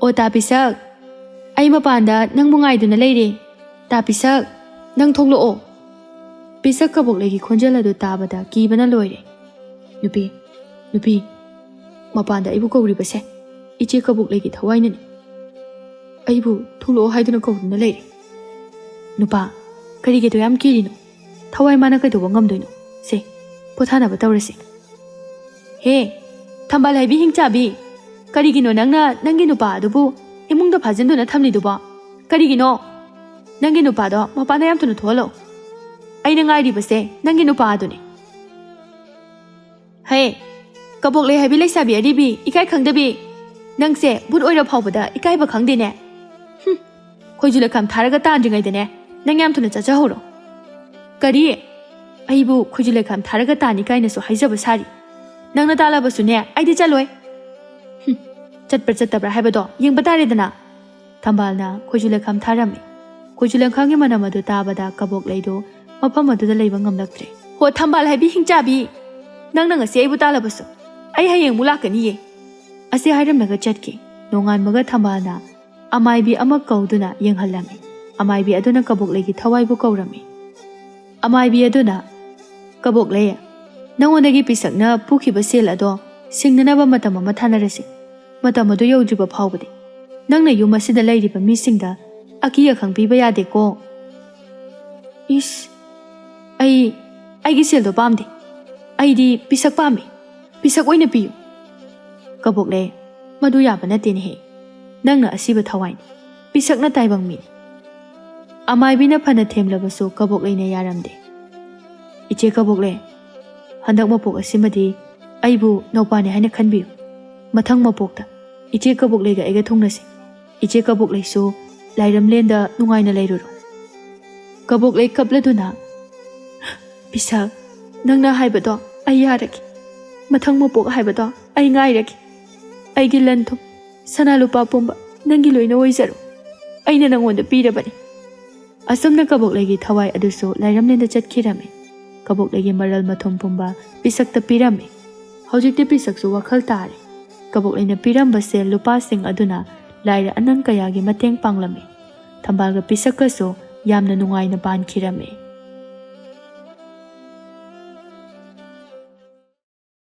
A: o ta pisak ai mapanda nang mungai duna leire ta pisak nang thonglo o pisak kabok legi khonjala du tabada ki bana loire nupi mapanda ibu kauri base iche kabok legi thawai nani aibu thulo haiduna kauduna leire nupa kari ge to yam kirino thawai mana kai do ngamdoino se pothana ba tawrasi He, thambal haibi hingchabi karigino nangna nangi nupa adubu imungda phajinduna thamliduba karigino nangi nupa do mapana yam tunu tholo aina ngairi base nangi nupa adune He, kaboklei haibi leisabi aribi ikai khangdabi nangse bud oira phawbada ikai ba khangde ne khoijula kam tharaga tandringai dene nang yam tunu chacha horo kari aibu khoijula kam tharaga tani kaina so haijaba sari Nangna talabasune aidi chaloi chatpar chatabra haibado yengba taredana Thambalna khojule kham tharami khojule khangi manamadu tabada kaboklei do mafam aduda leiba ngamlaktre ho thambal haibi hingchabi nangna ngase aibu talabasu ai hayeng mulakani ye ase hairamnaga chatki nongan maga thambalna amaibi ama kauduna yenghallami amaibi aduna kaboklei gi thawaibu kaurami amaibi aduna kaboklei Nangonagi pisakna pukhiba sel ado singnanaba matam ama thanarasi matam adu yaujiba phawbadi nangna yum asida leiriba misingda akiya khangpiba yade ko is ai gi sel do pamde ai di pisak pami pisak oina piyu kabokle madu yaba nate ne he nangna asiba thawai pisakna taibang mi amaibina phana themlabasu kabokle ne yaramde iche kabokle Handak mapok asimadi aibu naupane haina khanbiu mathang mapokta iche kaboklei ga ega thongnasi iche kaboklei su lairamlenda nungaina leiruru kaboklei kapladuna pisak nangna haibado ai yaraki mathang mapok haibado ai ngairaki aigi lanthum sana lupa pomba nangi loina oizaru aina nangonda pirabani asomna kaboklei gi thawai adusu lairamlenda chatkirame kaboklegi maral mathom pumba pisakta pirame hojikte pisaksu wakhal tare kabokleina piramba sel lupa sing aduna laira anang kayagi mateng panglame thambalga pisakaso yamna nungaina bankhirame